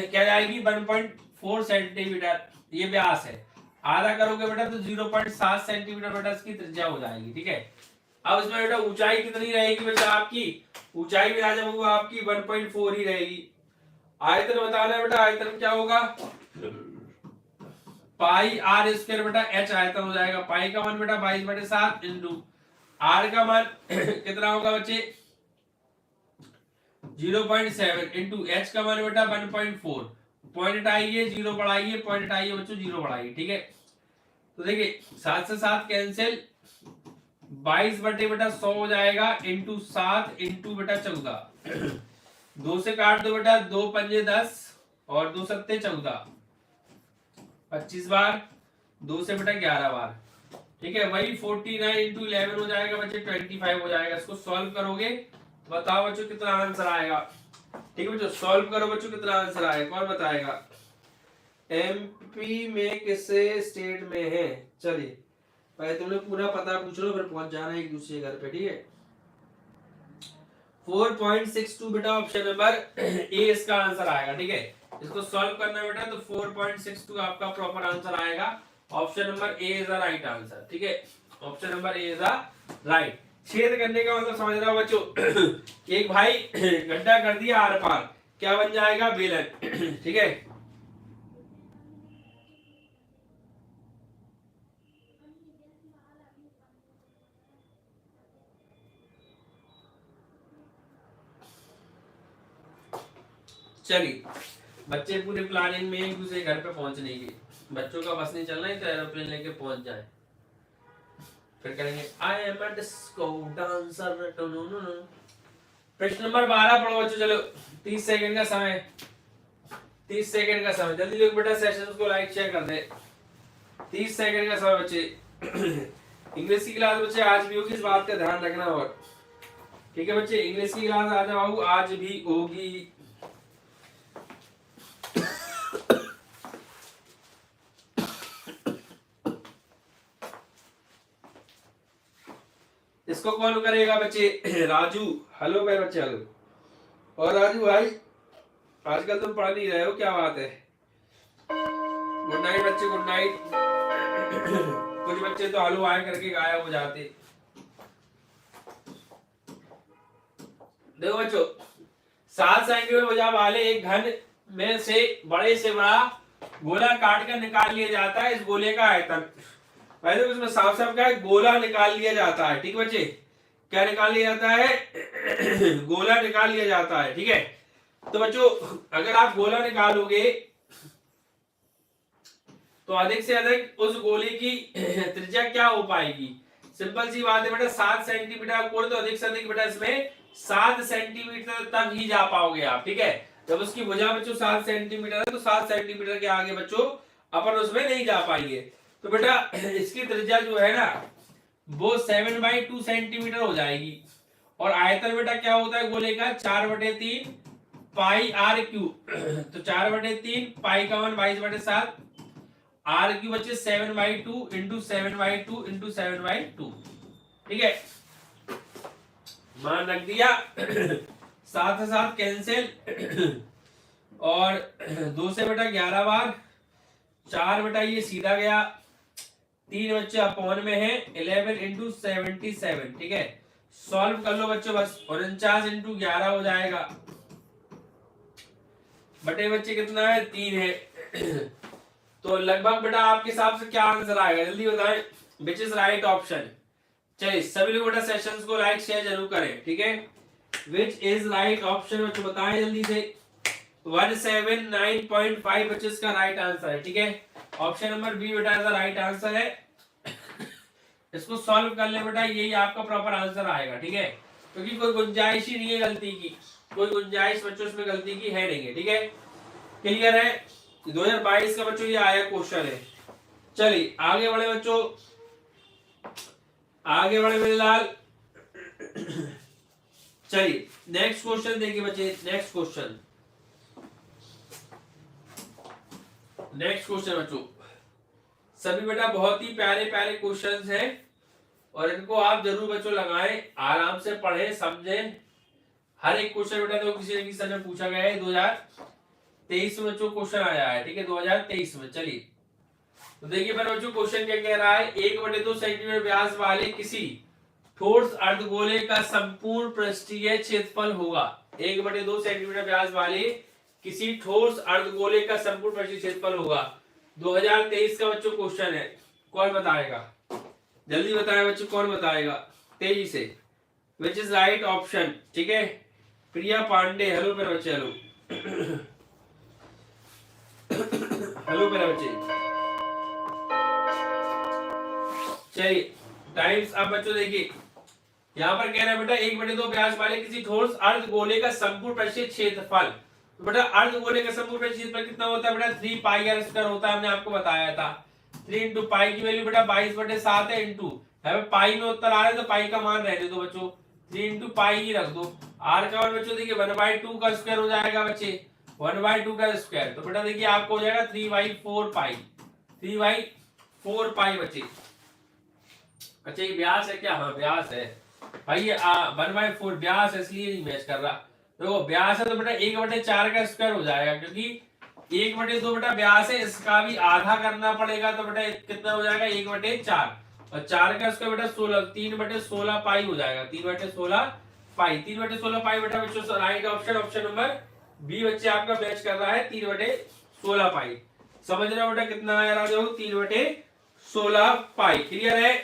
क्या जाएगी 1.4 सेंटीमीटर, ये व्यास है, आधा करोगे बेटा तो 0.7 सेंटीमीटर बेटा इसकी त्रिज्या हो जाएगी। ठीक है, अब इसमें बेटा ऊंचाई कितनी रहेगी बेटा आपकी, ऊंचाई भी आ जाएगी आपकी 1.4 ही रहेगी। आयतन बताना है बेटा, आयतन क्या होगा, पाई आर स्क्वायर बेटा एच आयतन हो जाएगा। पाई का मान बेटा 22/7 इंटू आर का मान कितना होगा बच्चे 0.7 इंटू एच का मान बेटा 1.4, पॉइंट आइए 0 बढ़ाइए, पॉइंट आइए बच्चों 0 बढ़ाइए। ठीक है, तो देखिए 7 से 7 कैंसिल, 22/100 हो जाएगा, इंटू 7 इंटू बेटा 14, 2 से काट दो बेटा, 2 पंजे 10 और 2 सत्ते 14, 25 बार, 2 से बेटा 11 बार। ठीक है, वही 49 इंटू 11 हो जाएगा बच्चे 25 हो जाएगा। इसको सॉल्व करोगे बताओ बच्चों कितना आंसर आएगा। ठीक है बच्चों, सॉल्व करो बच्चों कितना आंसर आएगा, कौन बताएगा। एमपी में किसे स्टेट में है, चलिए पहले तुमने पूरा पता पूछ लो, फिर पहुंच जाना एक दूसरे घर पे। ठीक है, 4.62 बेटा ऑप्शन नंबर ए इसका आंसर आएगा। ठीक है, इसको सॉल्व करना है बेटा, तो 4.62 आपका प्रॉपर आंसर आएगा। Option number A is the right answer. ठीक है, option number A is the right. छेद करने का मतलब समझ रहा हो बच्चों, एक भाई गड्ढा कर दिया आर पार, क्या बन जाएगा, बेलन। ठीक है, चलिए बच्चे पूरे प्लानिंग में एक दूसरे घर पे पहुंचने की, बच्चों का बस नहीं चलना है तो एरोप्लेन लेके पहुंच जाए, फिर करेंगे I am a disco dancer. प्रश्न नंबर 12 पढ़ो बच्चों, चलो 30 सेकंड का समय, 30 सेकंड का समय, जल्दी लोग बेटा सेशन को लाइक शेयर कर दे। 30 सेकंड का समय बच्चे। इंग्लिश की क्लास बच्चे आज भी होगी, इस बात का ध्यान रखना। और ठीक है बच्चे, इंग्लिश की क्लास आ जाओ, आज भी होगी। इसको कौन करेगा बच्चे, राजू। हेलो भाई बच्चे, हेलो। और राजू भाई आजकल तुम पढ़ नहीं रहे हो, क्या बात है। गुड नाइट बच्चे, गुड नाइट। कुछ बच्चे तो हेलो आए करके गायब हो जाते। देखो बच्चों, 7 सेंटीमीटर भुजा वाले एक घन में से बड़े से बड़ा गोला काट कर निकाल लिया जाता है, इस गोले का आयतन। भाई देखो इसमें साफ साफ क्या है, गोला निकाल लिया जाता है। ठीक बच्चे, क्या निकाल लिया जाता है, गोला निकाल लिया जाता है। ठीक है, तो बच्चों अगर आप गोला निकालोगे तो अधिक से अधिक उस गोले की त्रिज्या क्या हो पाएगी, सिंपल सी बात है बेटा, 7 सेंटीमीटर कोण, तो अधिक से अधिक बेटा इसमें 7 सेंटीमीटर तक ही जा पाओगे आप। ठीक है, जब उसकी भुजा बच्चों 7 सेंटीमीटर है तो 7 सेंटीमीटर के आगे बच्चों अपन उसमें नहीं जा पाएंगे। तो बेटा इसकी त्रिज्या जो है ना वो 7/2 सेंटीमीटर हो जाएगी। और आयतन बेटा क्या होता है गोले का, 4/3 पाई आर क्यूब। तो 4/3 पाई का मान 22/7, आर क्यूब बच्चे 7/2 इंटू 7/2 इंटू 7/2। ठीक है, मान रख दिया, 7 से 7 कैंसिल, और 2 से बेटा 11 बार, 4 बेटा ये सीधा गया, 3 बच्चे अपॉन में है 11 इंटू 77। ठीक है, सॉल्व कर लो बच्चों, बस 49 इंटू 11 हो जाएगा, बटे बच्चे कितना है 3 है। तो लगभग बेटा आपके हिसाब से क्या आंसर आएगा, जल्दी बताएं, विच इज राइट ऑप्शन। चलिए सभी लोग बेटा सेशंस को लाइक शेयर जरूर करें, ठीक है। विच इज राइट ऑप्शन बच्चों बताएं जल्दी से। 179.5 बच्चों इसका राइट आंसर है, ठीक है। ऑप्शन नंबर बी बेटा इसका राइट आंसर है। इसको सॉल्व कर ले बेटा, यही आपका प्रॉपर आंसर आएगा, ठीक है। क्योंकि कोई गुंजाइश ही नहीं है गलती की, कोई गुंजाइश बच्चों इसमें गलती की है नहीं है, ठीक है। क्लियर है। 2022 का बच्चों ये आया क्वेश्चन है। चलिए आगे बढ़े बच्चों, आगे बढ़े मेरे लाल। चलिए नेक्स्ट क्वेश्चन देखिए बच्चे, नेक्स्ट क्वेश्चन बच्चों सभी बेटा बहुत ही प्यारे प्यारे क्वेश्चंस हैं और इनको आप जरूर बच्चों लगाएं, आराम से पढ़ें समझें। हर एक क्वेश्चन बेटा तो किसी न किसी समय पूछा गया है। 2023 में बच्चों क्वेश्चन आया है, ठीक है, 2023 में। चलिए तो देखिए पर बच्चों क्वेश्चन क्या कह रहा है। 1/2 सेंटीमीटर व्यास वाले किसी ठोस अर्धगोले का संपूर्ण पृष्ठीय क्षेत्रफल होगा। 1/2 सेंटीमीटर व्यास वाले किसी ठोस अर्धगोले का संपूर्ण पृष्ठीय क्षेत्रफल होगा। 2023 का बच्चों क्वेश्चन है। कौन बताएगा, जल्दी बताएं बच्चों, कौन बताएगा तेजी से। विच इज राइट ऑप्शन, ठीक है। प्रिया पांडे, हेलो मेरे बच्चे, हेलो। हेलो मेरे बच्चे। चलिए टाइम्स अब बच्चों देखिए यहाँ पर कह रहा है बेटा 1/2 व्यास वाले किसी ठोस अर्धगोले का संपूर्ण पृष्ठीय क्षेत्रफल। तो बेटा अर्धगोले का संपूर्ण पृष्ठीय क्षेत्रफल कितना होता है बेटा, 3 पाई आर स्क्वायर होता है, हमने आपको बताया था। 3 इंटू पाई की वैल्यू बेटा 22/7 है, इंटू पाई में उत्तर आ रहा है तो पाई का मान रहने दो बच्चों, 3 इंटू पाई ही रख दो। आर का मान बच्चों देखिए 1/2 का स्क्वायर हो जाएगा बच्चे, 1/2 का स्क्वायर। तो बेटा देखिए आपको हो जाएगा 3/4 पाई, 3/4 पाई बच्चे। अच्छा ये व्यास है क्या, हाँ व्यास है भाई, ये 1/4 व्यास है इसलिए नहीं मैच कर रहा। देखो व्यास है तो बेटा 1/4 का स्क्वायर हो जाएगा, क्योंकि 1/2 बेटा व्यास है, इसका भी आधा करना पड़ेगा तो बेटा कितना हो जाएगा 1/4 और 4 का स्क्वायर बेटा 16, 3/16 पाई हो जाएगा, 3/16 पाई, 3/16 पाई बेटा बच्चों right option, option number B बच्चे आपका मैच कर रहा है, 3/16 पाई। समझ रहे हो बेटा कितना आया रहा, देखो 3/16 पाई। क्लियर है।